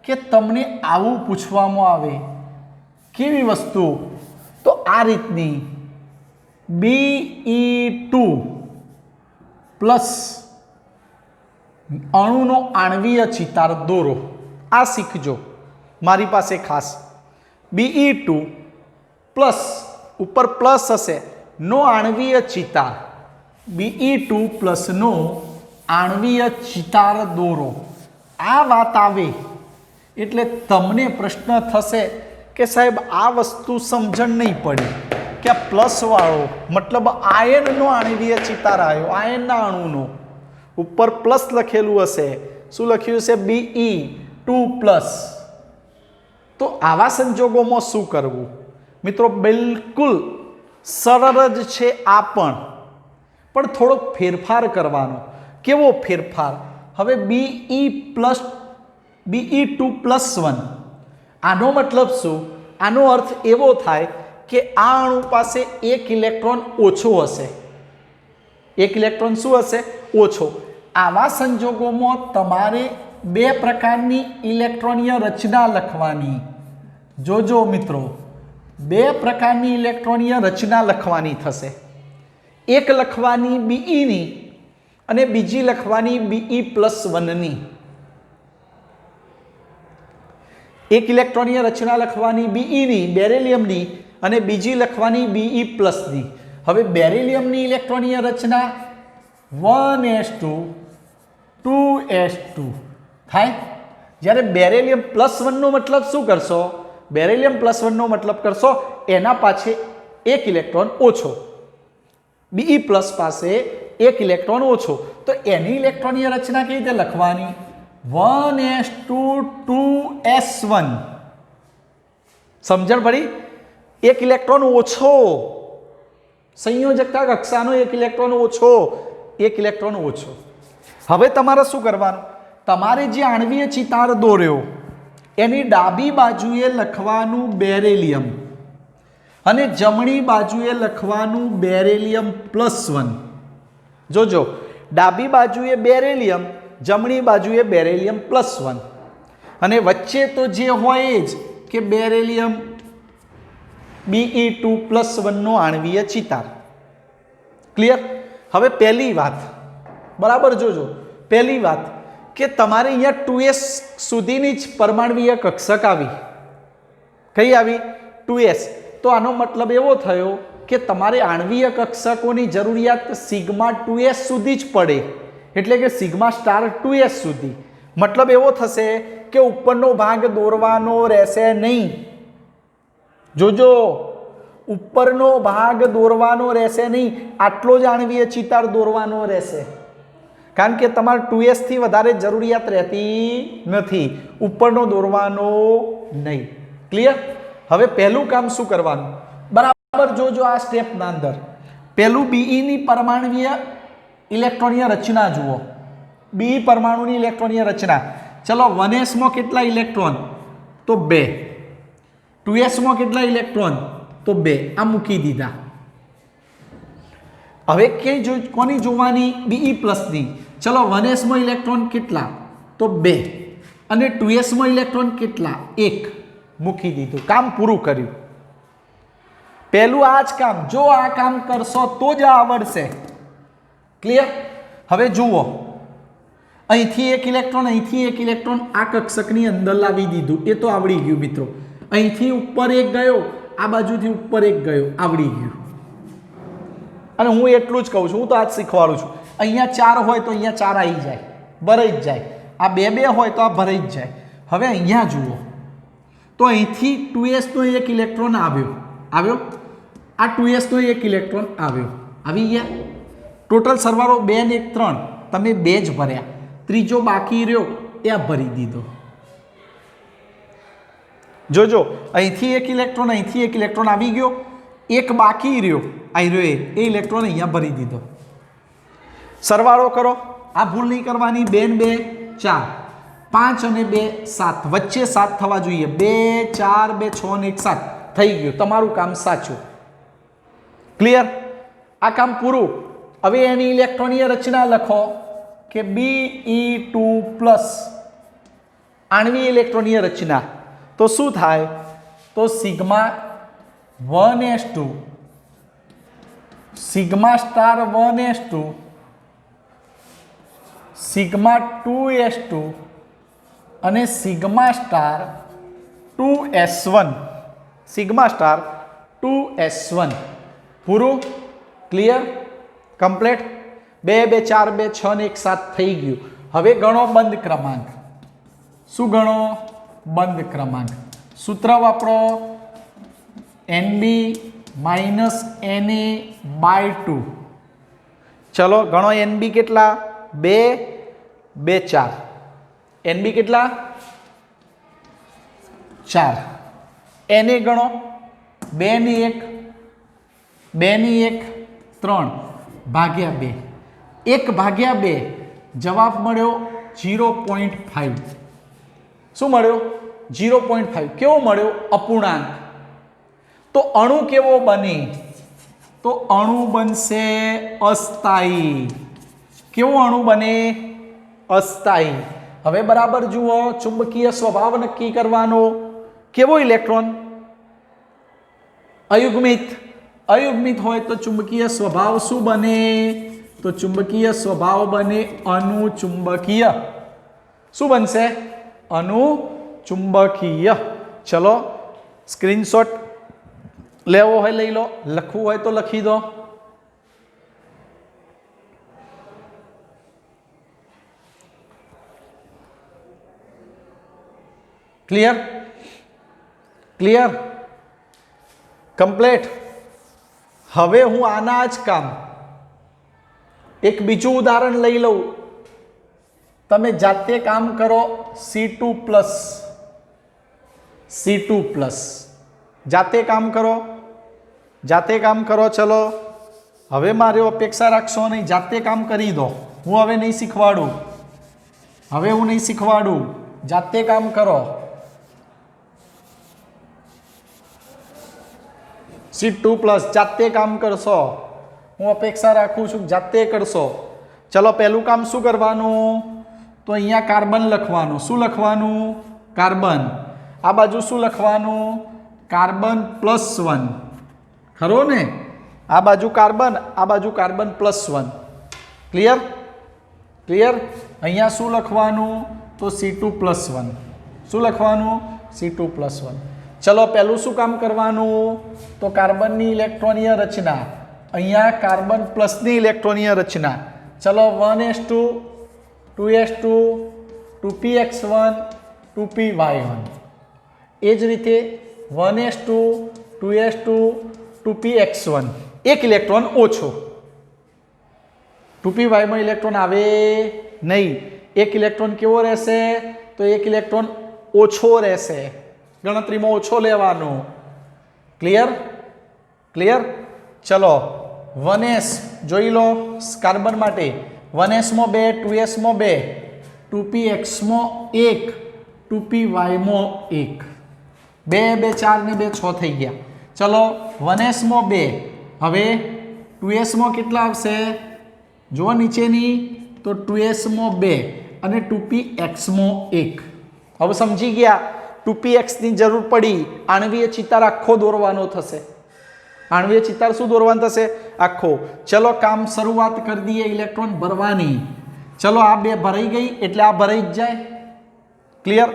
કે તમને આવું પૂછવામાં આવે કેવી વસ્તુ? તો આ રીતની Be2 પ્લસ અણુનો આણ્વીય ચિતાર દોરો. આ શીખજો મારી પાસે ખાસ. Be2 પ્લસ ઉપર પ્લસ હશે નો આણ્વીય ચિતાર. Be2 પ્લસનો આણ્વીય ચિતાર દોરો. આ વાત આવે એટલે તમને પ્રશ્ન થશે કે સાહેબ આ વસ્તુ સમજણ નહીં પડી કે આ પ્લસ વાળો મતલબ આયનનો આણ્વીય ચિતાર આવ્યો, આયનના અણુનો. ઉપર પ્લસ લખેલું હશે. શું લખ્યું છે? Be2 plus. તો આવા સંજોગોમાં શું કરવું મિત્રો? બિલકુલ સરળ જ છે આ પણ થોડોક ફેરફાર કરવાનો. કેવો ફેરફાર? હવે Be2 પ્લસ 1, આનો મતલબ શું? આનો અર્થ એવો થાય કે આ અણુ પાસે એક ઇલેક્ટ્રોન ઓછો હશે. એક ઇલેક્ટ્રોન શું હશે? ઓછો. આવા સંજોગોમાં તમારે બે પ્રકારની ઇલેક્ટ્રોનીય રચના લખવાની. જોજો મિત્રો, બે પ્રકારની ઇલેક્ટ્રોનીય રચના લખવાની થશે. એક લખવાની Beની અને બીજી લખવાની Be+1ની. એક ઇલેક્ટ્રોનીય રચના લખવાની Beની બેરિલિયમની અને બીજી લખવાની Be+ની. હવે બેરિલિયમની ઇલેક્ટ્રોનીય રચના 1s2 2s2 થાય. જ્યારે બેરિલિયમ +1નો મતલબ શું કરશો? બેરિલિયમ +1નો મતલબ કરશો એના પાસે એક ઇલેક્ટ્રોન ઓછો. Be+ પાસે એક ઇલેક્ટ્રોન ઓછો. તો એની ઇલેક્ટ્રોનીય રચના કેવી રીતે લખવાની? 1s2 2s1. સમજણ પડી? એક ઇલેક્ટ્રોન ઓછો, સંયોજકતા કક્ષાનો એક ઇલેક્ટ્રોન ઓછો, એક ઇલેક્ટ્રોન ઓછો. હવે તમારે શું કરવાનું? તમારે જે આણ્વીય ચિતાર દોર્યો એની ડાબી બાજુએ લખવાનું બેરિલિયમ અને જમણી બાજુએ લખવાનું બેરિલિયમ +1. જોજો, ડાબી બાજુએ બેરિલિયમ, જમણી બાજુએ બેરિલિયમ +1 અને વચ્ચે તો જે હોય જ કે બેરિલિયમ Be2 +1નો આણ્વીય ચિતાર. ક્લિયર? હવે પહેલી વાત બરાબર જોજો. પહેલી વાત કે તમારે અહીંયા 2s સુધીની જ પરમાણ્વીય કક્ષક આવી. કઈ આવી? 2s. તો આનો મતલબ એવો થયો કે તમારે આણ્વીય કક્ષકોની જરૂરિયાત સિગ્મા 2s સુધી જ પડે. એટલે કે સિગ્મા સ્ટાર 2s સુધી. મતલબ એવો થશે કે ઉપરનો ભાગ દોરવાનો રહેશે નહીં. જોજો, ઉપરનો ભાગ દોરવાનો રહેશે નહીં. આટલો જ આણ્વીય ચિતાર દોરવાનો રહેશે. કારણ કે તમારે 2s થી વધારે જરૂરિયાત રહેતી નથી. ઉપરનો દોરવાનો નહીં. ક્લિયર? હવે પહેલું કામ શું કરવાનું? બરાબર જોજો આ સ્ટેપના અંદર. પહેલું Beની પરમાણ્વીય ઇલેક્ટ્રોનીય રચના જુઓ. Be પરમાણુની ઇલેક્ટ્રોનીય રચના. ચલો 1sમાં કેટલા ઇલેક્ટ્રોન? તો 2. 2sમાં કેટલા ઇલેક્ટ્રોન? તો 2. આ મૂકી દીધા. હવે કોની જોવાની? Be+ની. ચલો 1sમાં ઇલેક્ટ્રોન કેટલા? તો 2 અને 2sમાં ઇલેક્ટ્રોન કેટલા? 1. મૂકી દીધું. કામ પૂરું કર્યું. પહેલું આ જ કામ. જો આ કામ કરશો તો જ આવડશે. ક્લિયર? હવે જુઓ, અહીંથી એક ઇલેક્ટ્રોન, અહીંથી એક ઇલેક્ટ્રોન આ કક્ષકની અંદર લાવી દીધું. એ તો આવડી ગયું મિત્રો. અહીંથી ઉપર એક ગયો, આ બાજુથી ઉપર એક ગયો, આવડી ગયું. અને હું એટલું જ કહું છું, હું તો આજ શીખવાડું છું. અહીંયા 4 હોય તો અહીંયા 4 આવી જાય, ભરાઈ જ જાય. આ 2 હોય તો આ ભરાઈ જ જાય. હવે અહીંયા જુઓ, તો અહીંથી 2sનો એક ઇલેક્ટ્રોન આવ્યો. આ 2sનો એક ઇલેક્ટ્રોન આવ્યો. આવી ગયા. ટોટલ સરવાળો 2 ને 1 3. તમે 2 જ ભર્યા. ત્રીજો બાકી રહ્યો એ આ ભરી દીધો. જોજો, અહીંથી એક ઇલેક્ટ્રોન, અહીંથી એક ઇલેક્ટ્રોન આવી ગયો. એક બાકી રહ્યો, આ રહ્યો એ ઇલેક્ટ્રોન અહીંયા ભરી દીધો. સરવાળો કરો. આ ભૂલ નહીં કરવાની. 2 ને 2 4, 5 અને 2 7. વચ્ચે 7 થવા જોઈએ. 2 4 2 6 ને 1 7 થઈ ગયું. તમારું કામ સાચું. ક્લિયર? આ કામ પૂરું. હવે એની ઇલેક્ટ્રોનીય રચના લખો કે Be2+. આણ્વીય ઇલેક્ટ્રોનીય રચના. તો શું થાય? तो sigma 1s2 sigma star 1s2 sigma 2s2 અને sigma star 2s1 sigma star 2s1 પૂરું ક્લિયર કમ્પ્લીટ 2 2 4 2 6 ને 1 7 થઈ ગયું હવે ગણો બંધ ક્રમાંક શું ગણો બંધ ક્રમાંક સૂત્ર વાપરો NB માઇનસ NA/2 ચલો ગણો NB કેટલા 2 2 4 NB કેટલા 4 NA ગણો 2 ની 1 2 ની 1 3 ભાગ્યા 2 1 ભાગ્યા 2 જવાબ મળ્યો 0.5 શું મળ્યો 0.5 કેવો મળ્યો અપૂર્ણાંક તો અણુ કેવો બને તો અણુ બનશે અસ્થાયી કેવો અણુ બને અસ્થાયી હવે બરાબર જુઓ ચુંબકીય સ્વભાવ નક્કી કરવાનો કેવો ઇલેક્ટ્રોન અયુગ્મિત અયુગ્મિત હોય તો ચુંબકીય સ્વભાવ શું બને તો ચુંબકીય સ્વભાવ બને અનુચુંબકીય શું બનશે અનુચુંબકીય ચલો સ્ક્રીનશોટ લેવો હોય લઈ લો લખવું હોય તો લખી દો ક્લિયર ક્લિયર કમ્પ્લીટ હવે હું આના જ કામ એક બીજું ઉદાહરણ લઈ લઉં તમે જાતે કામ કરો C2+ જાતે કામ કરો ચલો હવે મારી અપેક્ષા રાખશો નહીં જાતે કામ કરી દો હું હવે નહીં શીખવાડું જાતે કામ કરો C2+ જાતે કામ કરશો હું અપેક્ષા રાખું છું જાતે કરશો ચલો પહેલું કામ શું કરવાનું તો અહીંયા કાર્બન લખવાનું શું લખવાનું કાર્બન આ બાજુ શું લખવાનું કાર્બન +1 ખરો ને આ બાજુ કાર્બન +1 ક્લિયર ક્લિયર અહીંયા શું લખવાનું તો C2+1 શું લખવાનું C2+1 ચલો પહેલું શું કામ કરવાનું તો કાર્બનની ઇલેક્ટ્રોનીય રચના અહીંયા કાર્બન પ્લસની ઇલેક્ટ્રોનીય રચના ચલો 1s2 2s2 2px1 2py1 એ જ રીતે 1s2 2s2 2px1 એક ઇલેક્ટ્રોન ઓછો 2py માં ઇલેક્ટ્રોન આવે નહીં એક ઇલેક્ટ્રોન કેવો રહેશે તો એક ઇલેક્ટ્રોન ઓછો રહેશે ગણતરીમાં ઓછો લેવાનો ક્લિયર ક્લિયર ચલો 1s જોઈ લો કાર્બન માટે 1s માં 2 2s માં 2 2px માં 1 2py માં 1 2 2 4 ને 2 6 થઈ ગયા ચલો 1s માં 2 હવે 2s માં કેટલા આવશે જો નીચેની તો 2s માં 2 અને 2px માં 1 હવે સમજી ગયા 2px ની જરૂર પડી આણ્વીય ચિતાર આખો દોરવાનો થશે આણ્વીય ચિતાર શું દોરવાનો થશે આખો ચલો કામ શરૂઆત કરી દઈએ ઇલેક્ટ્રોન ભરવાની ચલો આ 2 ભરાઈ ગઈ એટલે આ ભરાઈ જ જાય ક્લિયર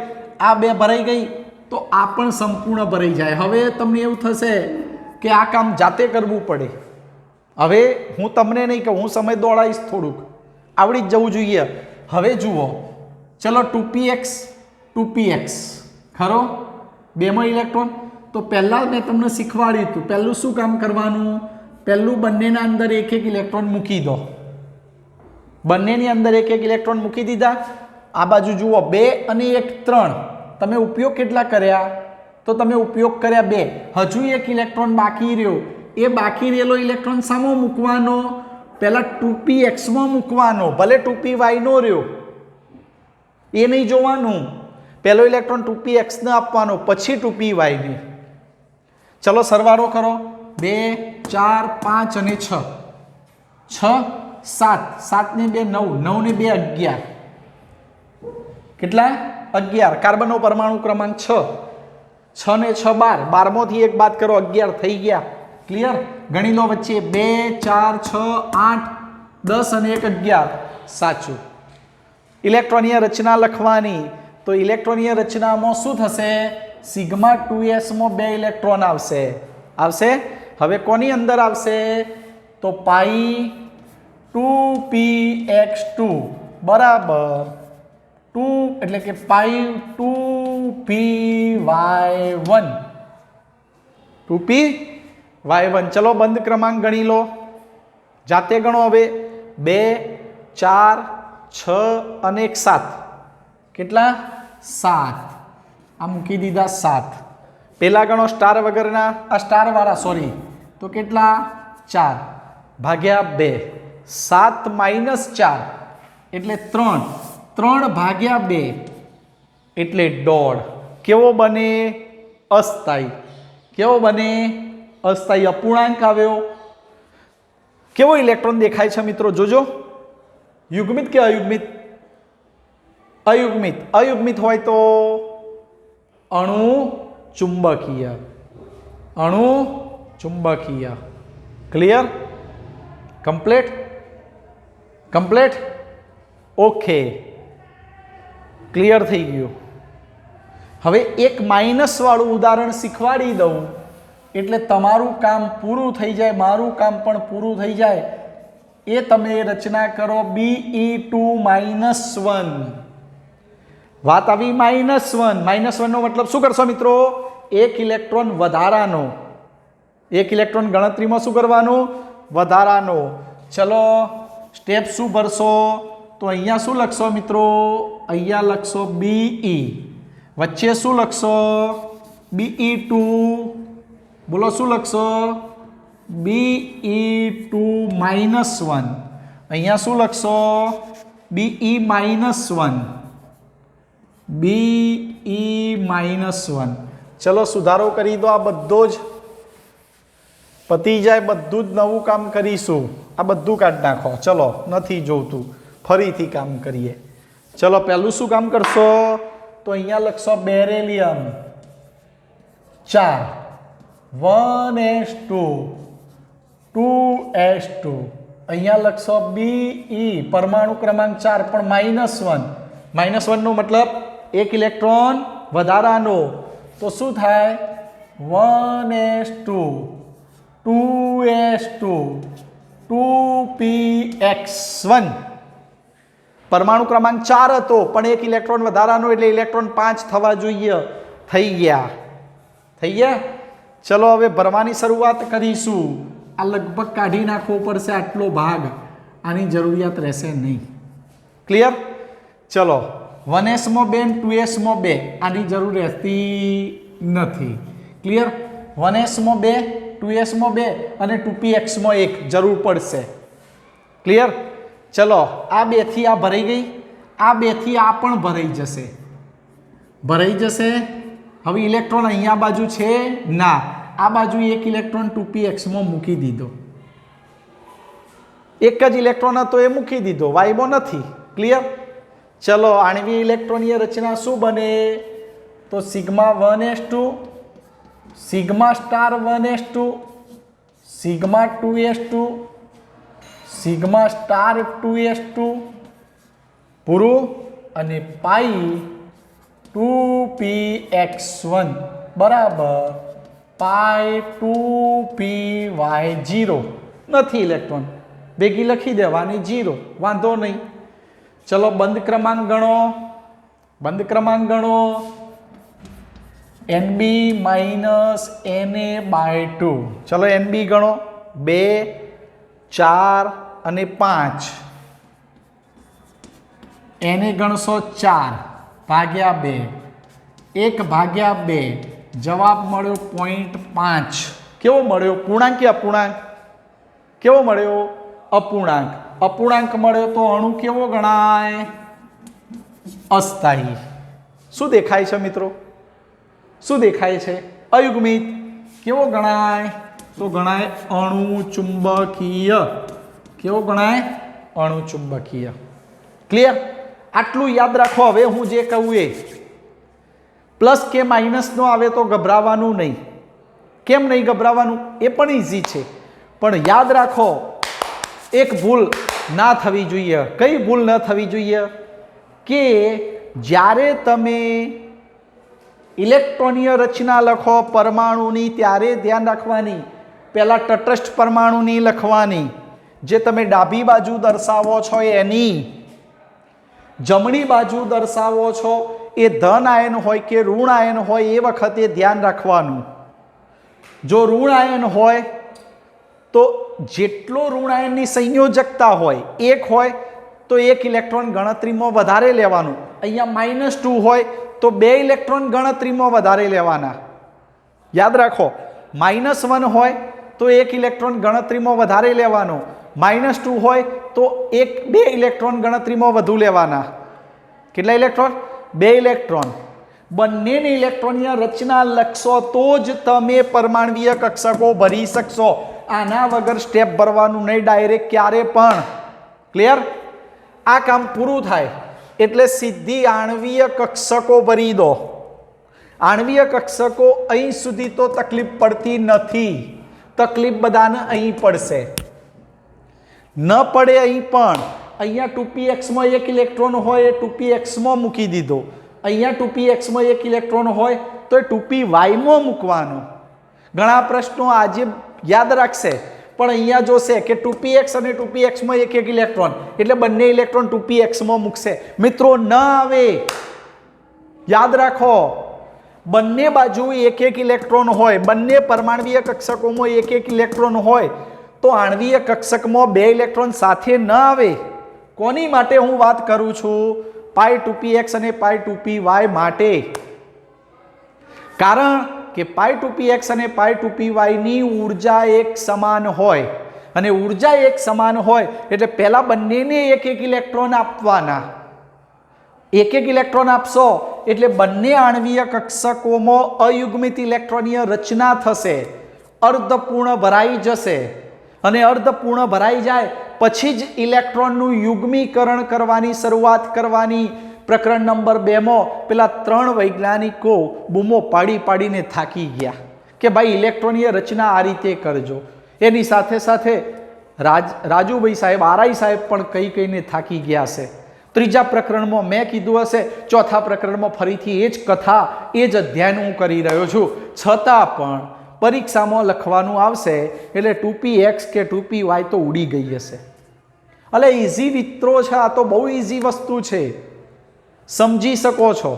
આ 2 ભરાઈ ગઈ તો આ પણ સંપૂર્ણ ભરાઈ જાય હવે તમને એવું થશે કે આ કામ જાતે કરવું પડે હવે હું તમને નહીં કહું હું સમય દોડાઈશ થોડુંક આવડી જ જવું જોઈએ હવે જુઓ ચલો 2px ખરો 2 માં ઇલેક્ટ્રોન તો પહેલાં મેં તમને શીખવાડ્યું હતું પહેલું શું કામ કરવાનું પહેલું બંનેના અંદર એક એક ઇલેક્ટ્રોન મૂકી દો બંનેની અંદર એક એક ઇલેક્ટ્રોન મૂકી દીધા આ બાજુ જુઓ 2 અને 1 3 તમે ઉપયોગ કેટલા કર્યા તો તમે ઉપયોગ કર્યા 2 હજુ એક ઇલેક્ટ્રોન બાકી રહ્યો એ બાકી રહેલો ઇલેક્ટ્રોન સામો મૂકવાનો પહેલા 2px માં મૂકવાનો ભલે 2py નો રહ્યો એ નહીં જોવાનું પહેલો ઇલેક્ટ્રોન 2px ને આપવાનો પછી 2py ને ચલો સરવાળો કરો 2 4 5 અને 6 6 7 7 ને 2 9 9 ને 2 11 કેટલા 11 કાર્બનનો પરમાણુ ક્રમાંક 6 6 ને 6 12, 12 એક બાદ કરો 11 થઈ ગયા. ક્લિયર? ગણી લો વચ્ચે 2 4 6 8 10 અને 1 11. સાચું. ઇલેક્ટ્રોનીય રચના લખવાની. તો ઇલેક્ટ્રોનીય રચનામાં શું થશે? સિગ્મા 2s માં 2 ઇલેક્ટ્રોન આવશે. હવે કોની અંદર આવશે? તો પાઈ 2px2 બરાબર 2 એટલે કે પાઈ 2py1 2py1. ચલો બંધ ક્રમાંક ગણી લો, જાતે ગણો. હવે 2 4 6 અને 1 7. કેટલા? 7. આ મૂકી દીધા 7. પેલા ગણો સ્ટાર વગરના, આ સ્ટાર વાળા સોરી. તો કેટલા? 4 ભાગ્યા 2. 7 માઇનસ 4 એટલે 3. 3 ભાગ્યા 2 એટલે 1.5. કેવો બને? અસ્થાયી. કેવો બને? અસ્થાયી. અપૂર્ણાંક આવ્યો. કેવો ઇલેક્ટ્રોન દેખાય છે મિત્રો? જોજો. યુગ્મિત કે અયુગ્મિત? અયુગ્મિત. અયુગ્મિત હોય તો અણુ ચુંબકીય. અણુ ચુંબકીય. ક્લિયર? કમ્પ્લીટ? ઓકે, ક્લિયર થઈ ગયું. હવે એક માઇનસ વાળું ઉદાહરણ શીખવાડી દઉં એટલે તમારું કામ પૂરું થઈ જાય, મારું કામ પણ પૂરું થઈ જાય. એ તમે રચના કરો Be2 -1. વાત આવી -1 નો મતલબ શું કરશો મિત્રો? એક ઇલેક્ટ્રોન વધારાનો. એક ઇલેક્ટ્રોન ગણતરીમાં શું કરવાનું? વધારાનો. ચલો સ્ટેપ શું ભરશો? તો અહીંયા શું લખશો મિત્રો? અહીંયા લખશો Be. વચ્ચે શું લખશો? Be2. બોલો શું લખશો? Be2 -1. અહીંયા શું લખશો? Be -1. Be -1. ચલો સુધારો કરી દો. આ બધો જ પતી જાય, બધું જ નવું કામ કરીશું. આ બધું કાઢી નાખો. ચલો નથી જોતું, ફરીથી કામ કરીએ. ચલો પહેલું શું કામ કરશો? તો અહીંયા લખશો બેરેલિયમ 4 1s2 2s2. અહીંયા લખશો Be. પરમાણુ ક્રમાંક 4 પણ -1 નો મતલબ એક ઇલેક્ટ્રોન વધારાનો. તો શું થાય? 1s2 2s2 2px1. પરમાણુ ક્રમાંક 4 હતો પણ એક ઇલેક્ટ્રોન વધારાનો એટલે ઇલેક્ટ્રોન 5 થવા જોઈએ. થઈ ગયા. ચલો હવે ભરવાની શરૂઆત કરીશું. આ લગભગ કાઢી નાખવો પડશે આટલો ભાગ. આની જરૂરિયાત રહેશે નહીં. ક્લિયર? ચલો 1s માં 2 2s માં 2 આની જરૂર રહેતી નથી. ક્લિયર? 1s માં 2 2s માં 2 અને 2px માં 1 જરૂર પડશે. ક્લિયર? ચલો આ 2 થી આ ભરાઈ ગઈ, આ 2 થી આ પણ ભરાઈ જશે. હવે ઇલેક્ટ્રોન અહીંયા બાજુ છે ના, આ બાજુ એક ઇલેક્ટ્રોન 2px માં મૂકી દીધો. એક જ ઇલેક્ટ્રોન હતો એ મૂકી દીધો, વાયમાં નથી. ક્લિયર? ચલો આણ્વીય ઇલેક્ટ્રોનીય રચના શું બને? તો sigma 1s2 sigma star 1s2 sigma 2s2 sigma star 2s2 પૂરું અને પાઈ 2px1 બરાબર પાઈ 2py0. નથી ઇલેક્ટ્રોન, ભેગી લખી દેવાની 0, વાંધો નહીં. ચલો બંધ ક્રમાંક ગણો. NB -Na/2. ચલો NB ગણો 2 4 અને 5. Na ગણશો 4 ભાગ્યા 2 1 ભાગ્યા 2 જવાબ મળ્યો 0.5. કેવો મળ્યો? પૂર્ણાંક કે અપૂર્ણાંક? કેવો મળ્યો? અપૂર્ણાંક. અપૂર્ણાંક મળ્યો તો અણુ કેવો ગણાય? અસ્થાયી. શું દેખાય છે મિત્રો? શું દેખાય છે? અયુગ્મિત. કેવો ગણાય? તો ગણાય અણુ ચુંબકીય. કેવો ગણાય? અણુ ચુંબકીય. ક્લિયર? આટલું યાદ રાખો. હવે હું જે કહું એ પ્લસ કે માઇનસનો આવે તો ગભરાવાનું નહીં. કેમ નહીં ગભરાવાનું? એ પણ ઇઝી છે. પણ યાદ રાખો, એક ભૂલ ના થવી જોઈએ. કઈ ભૂલ ન થવી જોઈએ? કે જ્યારે તમે ઇલેક્ટ્રોનીય રચના લખો પરમાણુની, ત્યારે ધ્યાન રાખવાની પહેલાં તટસ્થ પરમાણુની લખવાની, જે તમે ડાબી બાજુ દર્શાવો છો એની. જમણી બાજુ દર્શાવો છો એ ધન આયન હોય કે ઋણ આયન હોય એ વખતે ધ્યાન રાખવાનું. જો ઋણ આયન હોય તો જેટલો ઋણ આયનની સંયોજકતા હોય, એક હોય તો એક ઇલેક્ટ્રોન ગણતરીમાં વધારે લેવાનું. અહીંયા -2 હોય તો 2 ઇલેક્ટ્રોન ગણતરીમાં વધારે લેવાના. યાદ રાખો, -1 હોય તો એક ઇલેક્ટ્રોન ગણતરીમાં વધારે લેવાનો, -2 હોય તો 2 ઇલેક્ટ્રોન ગણતરીમાં વધુ લેવાના. કેટલા ઇલેક્ટ્રોન? 2 ઇલેક્ટ્રોન. બંનેની ઇલેક્ટ્રોનીય રચના લખશો તો જ તમે પરમાણ્વીય કક્ષકો ભરી શકશો. આના વગર સ્ટેપ ભરવાનું નહીં ડાયરેક્ટ ક્યારે પણ. ક્લિયર? આ કામ પૂરું થાય એટલે સીધી આણ્વીય કક્ષકો ભરી દો. આણ્વીય કક્ષકો અહીં સુધી તો તકલીફ પડતી નથી. તકલીફ બધાને અહીં પડશે. ન પડે અહીં પણ. અહીંયા 2px માં એક ઇલેક્ટ્રોન હોય એ 2px માં મૂકી દીધો. અહીંયા 2px માં એક ઇલેક્ટ્રોન હોય તો એ 2py માં મૂકવાનો. ઘણા પ્રશ્નો આજે યાદ રાખશે પણ અહીંયા જોશે કે 2px અને 2px માં એક ઇલેક્ટ્રોન, એટલે બંને ઇલેક્ટ્રોન 2px માં મૂકશે. મિત્રો ન આવે. યાદ રાખો, બંને બાજુ એક ઇલેક્ટ્રોન હોય, બંને પરમાણ્વીય કક્ષકોમાં એક ઇલેક્ટ્રોન હોય તો આણ્વીય કક્ષકમાં 2 ઇલેક્ટ્રોન સાથે ન આવે. કોની માટે હું વાત કરું છું? π2px અને π2py માટે. કારણ કે π2px અને π2py ની ઉર્જા એક સમાન હોય, અને ઉર્જા એક સમાન હોય એટલે પહેલા બંનેને એક ઇલેક્ટ્રોન આપવાના. એક ઇલેક્ટ્રોન આપશો એટલે બંને આણ્વીય કક્ષકોમાં અયુગ્મિત ઇલેક્ટ્રોનીય રચના થશે, અર્ધપૂર્ણ ભરાઈ જશે. અને અર્ધપૂર્ણ ભરાઈ જાય પછી જ ઇલેક્ટ્રોનનું યુગ્મીકરણ કરવાની શરૂઆત કરવાની. પ્રકરણ નંબર 2 માં પેલા 3 વૈજ્ઞાનિકો બૂમો પાડીને થાકી ગયા કે ભાઈ ઇલેક્ટ્રોનીય રચના આ રીતે કરજો. એની સાથે સાથે રાજુભાઈ સાહેબ, આરઆઈ સાહેબ પણ કહીને થાકી ગયા છે. ત્રીજા પ્રકરણમાં મેં કીધું હશે, ચોથા પ્રકરણમાં ફરીથી એ જ કથા, એ જ અધ્યયન હું કરી રહ્યો છું. છતાં પણ પરીક્ષામાં લખવાનું આવશે એટલે 2px કે 2py તો ઉડી ગઈ હશે. એટલે ઇઝી મિત્રો છે, આ તો બહુ ઇઝી વસ્તુ છે, સમજી શકો છો.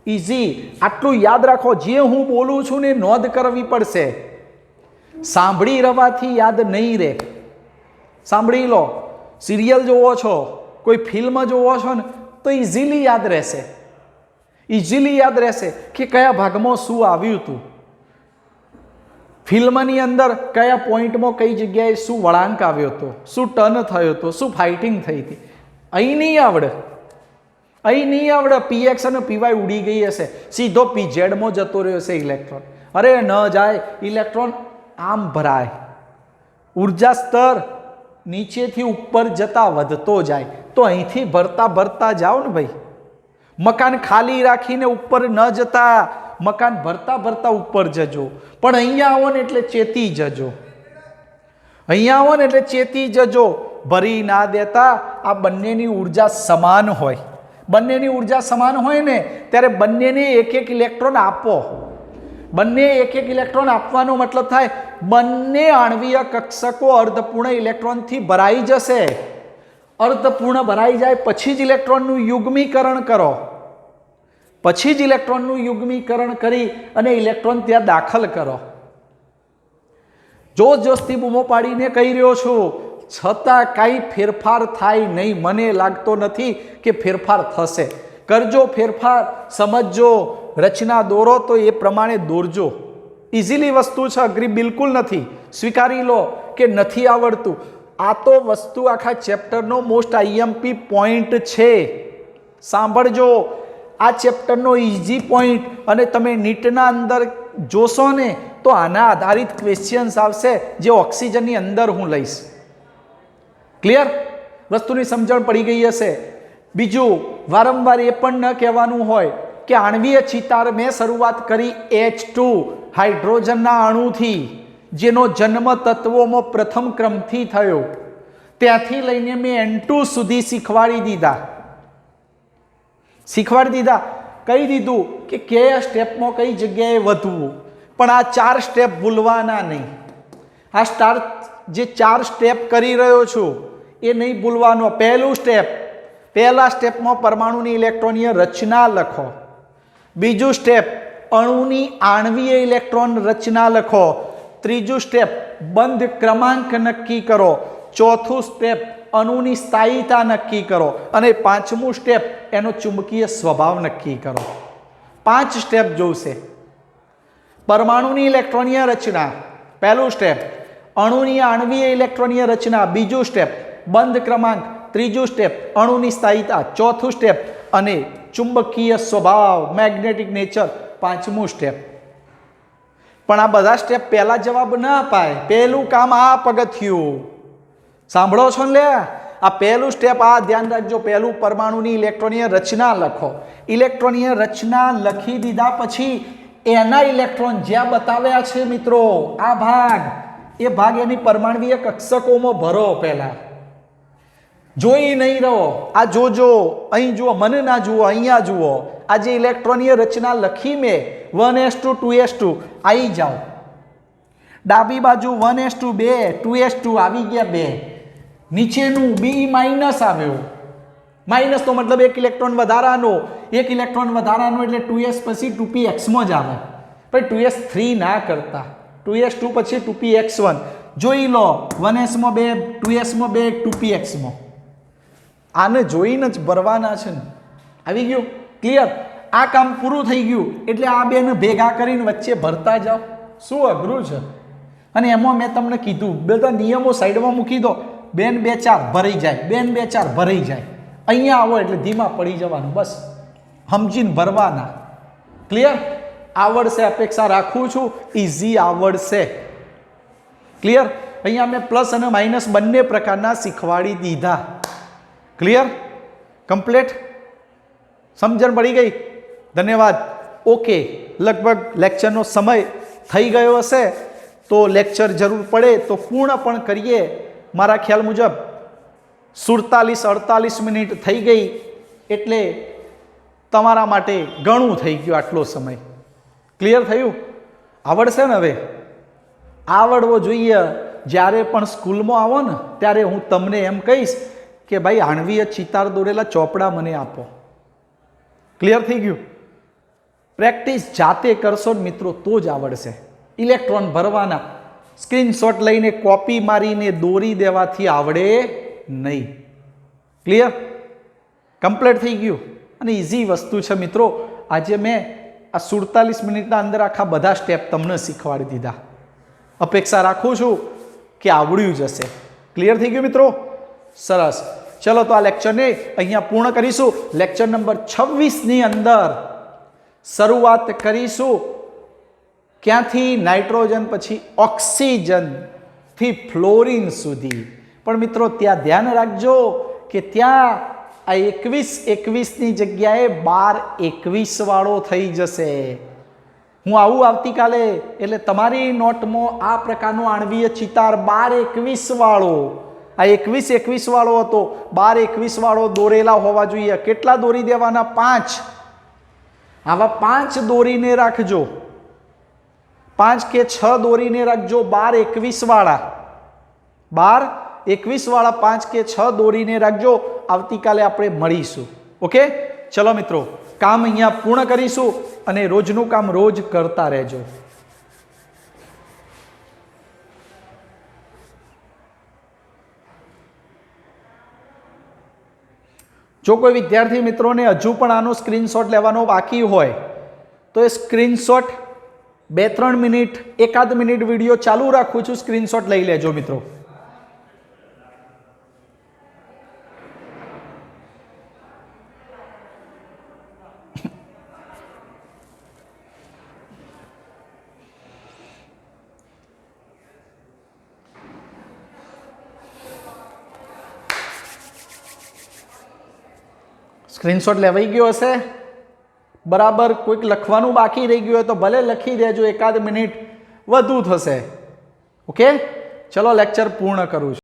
ઇઝી. આટલું યાદ રાખો, જે હું બોલું છું ને નોંધ કરવી પડશે. સાંભળી રવાથી યાદ નહીં રહે. સાંભળી લો. સિરિયલ જોવો છો, કોઈ ફિલ્મ જોવો છો ને તો ઇઝીલી યાદ રહેશે. ઇઝીલી યાદ રહેશે કે કયા ભાગમાં શું આવ્યું હતું, ફિલ્મની અંદર કયા પોઈન્ટમાં કઈ જગ્યાએ શું વળાંક આવ્યો હતો, શું ટર્ન થયો હતો, શું ફાઇટિંગ થઈ હતી. અહીં નહીં આવડે. અહીં નહીં આવડે. px અને py ઉડી ગઈ હશે, સીધો pzમાં જતો રહ્યો હશે ઇલેક્ટ્રોન. અરે ન જાય. ઇલેક્ટ્રોન આમ ભરાય. ઉર્જા સ્તર નીચેથી ઉપર જતા વધતો જાય. તો અહીંથી ભરતા જાઓ ને ભાઈ. મકાન ખાલી રાખીને ઉપર ન જતા, મકાન ભરતા ઉપર જજો. પણ અહીંયા આવો ને એટલે ચેતી જજો. અહીંયા આવો ને એટલે ચેતી જજો. ભરી ના દેતા. આ બંનેની ઉર્જા સમાન હોય. બંનેની ઉર્જા સમાન હોય ને ત્યારે બંનેને એક ઇલેક્ટ્રોન આપો. બંને એક ઇલેક્ટ્રોન આપવાનો મતલબ થાય બંને આણ્વીય કક્ષકો અર્ધપૂર્ણ ઇલેક્ટ્રોનથી ભરાઈ જશે. અર્ધપૂર્ણ ભરાઈ જાય પછી જ ઇલેક્ટ્રોનનું યુગ્મીકરણ કરો. પછી જ ઇલેક્ટ્રોનનું યુગ્મીકરણ કરી અને ઇલેક્ટ્રોન ત્યાં દાખલ કરો. જોશથી બૂમો પાડીને કહી રહ્યો છું, છતાં કાંઈ ફેરફાર થાય નહીં. મને લાગતો નથી કે ફેરફાર થશે. કરજો ફેરફાર, સમજજો, રચના દોરો તો એ પ્રમાણે દોરજો. ઇઝીલી વસ્તુ છે, અઘરી બિલકુલ નથી. સ્વીકારી લો કે નથી આવડતું. આ તો વસ્તુ આખા ચેપ્ટરનો મોસ્ટ આઈએમપી પોઈન્ટ છે. સાંભળજો, આ ચેપ્ટરનો ઇઝી પોઈન્ટ. અને તમે નીટના અંદર જોશો ને તો આના આધારિત ક્વેશ્ચન્સ આવશે જે ઓક્સિજનની અંદર હું લઈશ. ક્લિયર? વસ્તુની સમજણ પડી ગઈ હશે. બીજું, વારંવાર એ પણ ન કહેવાનું હોય કે આણવીય ચિતાર મેં શરૂઆત કરી H2 હાઇડ્રોજનના અણુથી, જેનો જન્મ તત્વોમાં પ્રથમ ક્રમથી થયો, ત્યાંથી લઈને મેં N2 સુધી શીખવાડી દીધા. કહી દીધું કે કયા સ્ટેપમાં કઈ જગ્યાએ વધવું. પણ આ 4 સ્ટેપ ભૂલવાના નહીં. આ જે 4 સ્ટેપ કરી રહ્યો છું એ નહીં ભૂલવાનો. પહેલું સ્ટેપ, પહેલા સ્ટેપમાં પરમાણુની ઇલેક્ટ્રોનીય રચના લખો. બીજું સ્ટેપ, અણુની આણવીય ઇલેક્ટ્રોન રચના લખો. ત્રીજું સ્ટેપ, બંધ ક્રમાંક નક્કી કરો. ચોથું સ્ટેપ, અણુની સ્થાયીતા નક્કી કરો. અને પાંચમું સ્ટેપ, એનો ચુંબકીય સ્વભાવ નક્કી કરો. 5 સ્ટેપ જોશે. પરમાણુની ઇલેક્ટ્રોનીય રચના પહેલું સ્ટેપ, અણુની આણવીય ઇલેક્ટ્રોનીય રચના બીજું સ્ટેપ, બંધ ક્રમાંક ત્રીજું સ્ટેપ, અણુની સ્થાયીતા ચોથું સ્ટેપ, અને ચુંબકીય સ્વભાવ મેગ્નેટિક નેચર પાંચમું સ્ટેપ. પણ આ બધા સ્ટેપ પહેલા જવાબ ના અપાય. પહેલું કામ આ પગથિયું સાંભળો છો ને? આ પહેલું સ્ટેપ, આ ધ્યાન રાખજો. પહેલું પરમાણુની ઇલેક્ટ્રોનીય રચના લખો. ઇલેક્ટ્રોનીય રચના લખી દીધા પછી એના ઇલેક્ટ્રોન જ્યાં બતાવ્યા છે મિત્રો, આ ભાગ, એ ભાગ એની પરમાણવીય કક્ષકોમાં ભરો. પહેલા જોઈ નહીં રહો. આ જોજો, અહીં જુઓ, મને ના જુઓ, અહીંયા જુઓ. આ જે ઇલેક્ટ્રોનીય રચના લખી મેં 1s2 2s2 આવી જાઓ. ડાબી બાજુ 1s2 2 2s2 આવી ગયા 2. નીચેનું B- આવ્યો. માઇનસ તો મતલબ એક ઇલેક્ટ્રોન વધારાનો. એક ઇલેક્ટ્રોન વધારાનો એટલે 2s પછી 2px જ આવે. પણ 2s3 ના કરતા. 2s2 પછી 2px1 જોઈ લો. 1s માં 2, 2s માં 2, 2px માં. આને જોઈને જ ભરવાના છે ને. આવી ગયું? ક્લિયર? આ કામ પૂરું થઈ ગયું એટલે આ બેને ભેગા કરીને વચ્ચે ભરતા જાઓ. શું અઘરું છે? અને એમાં મેં તમને કીધું બધા નિયમો સાઈડમાં મૂકી દો. 2 ને 2 4 ભરાઈ જાય, 2 ને 2 4 ભરાઈ જાય. અહીંયા આવો એટલે ધીમા પડી જવાનું. બસ સમજીને ભરવાના. ક્લિયર? આવડશે અપેક્ષા રાખું છું. ઇઝી આવડશે. ક્લિયર? અહીંયા મેં પ્લસ અને માઇનસ બંને પ્રકારના શીખવાડી દીધા. ક્લિયર? કમ્પ્લીટ? સમજણ પડી ગઈ? ધન્યવાદ. ઓકે, લગભગ લેક્ચરનો સમય થઈ ગયો હશે તો લેક્ચર જરૂર પડે તો પૂર્ણ પણ કરીએ. મારા ખ્યાલ મુજબ 47-48 મિનિટ થઈ ગઈ એટલે તમારા માટે ઘણું થઈ ગયું આટલો સમય. ક્લિયર થયું? આવડશે ને? હવે આવડવો જોઈએ. જ્યારે પણ સ્કૂલમાં આવો ને ત્યારે હું તમને એમ કહીશ કે ભાઈ આણવીય ચિતાર દોરેલા ચોપડા મને આપો. ક્લિયર થઈ ગયું? પ્રેક્ટિસ જાતે કરશો ને મિત્રો તો જ આવડશે. ઇલેક્ટ્રોન ભરવાના સ્ક્રીનશોટ લઈને કોપી મારીને દોરી દેવાથી આવડે નહીં. ક્લિયર? કમ્પ્લીટ થઈ ગયું? અને ઇઝી વસ્તુ છે મિત્રો. આજે મેં આ 47 મિનિટના અંદર આખા બધા સ્ટેપ તમને શીખવાડી દીધા. અપેક્ષા રાખું છું કે આવડ્યું જ હશે. ક્લિયર થઈ ગયું મિત્રો? સરસ. ચલો તો આ લેક્ચરને અહીંયા પૂર્ણ કરીશું. લેક્ચર નંબર 26ની અંદર શરૂઆત કરીશું ક્યાંથી? નાઇટ્રોજન પછી ઓક્સિજનથી ફ્લોરિન સુધી. પણ મિત્રો ત્યાં ધ્યાન રાખજો કે ત્યાં આ 21-21ની જગ્યાએ 12-21 વાળો થઈ જશે. હું આવું આવતીકાલે એટલે તમારી નોટમાં આ પ્રકારનો આણવીય ચિતાર 12-21 વાળો, આ 21-21 વાળો હતો, 12-21 વાળો દોરેલા હોવા જોઈએ. કેટલા દોરી દેવાના? 5. આવા 5 દોરીને રાખજો. 5 કે 6 દોરીને રાખજો. 12-21 વાળા, 12-21 વાળા 5 કે 6 દોરીને રાખજો. આવતીકાલે આપણે મળીશું. ઓકે, ચલો મિત્રો, કામ અહીંયા પૂર્ણ કરીશું અને રોજનું કામ રોજ કરતા રહેજો. જો કોઈ વિદ્યાર્થી મિત્રોને હજુ પણ આનો સ્ક્રીનશોટ લેવાનો બાકી હોય તો એ સ્ક્રીનશોટ 2-3 મિનિટ, 1-1 મિનિટ વિડીયો ચાલુ રાખું છું, સ્ક્રીનશોટ લઈ લેજો મિત્રો. સ્ક્રીનશોટ લેવાઈ ગયો હશે? બરાબર. કોઈક લખવાનું બાકી રહી ગયું હોય તો ભલે લખી દેજો, એકાદ મિનિટ વધુ થશે. ઓકે, ચલો લેક્ચર પૂર્ણ કરું છું.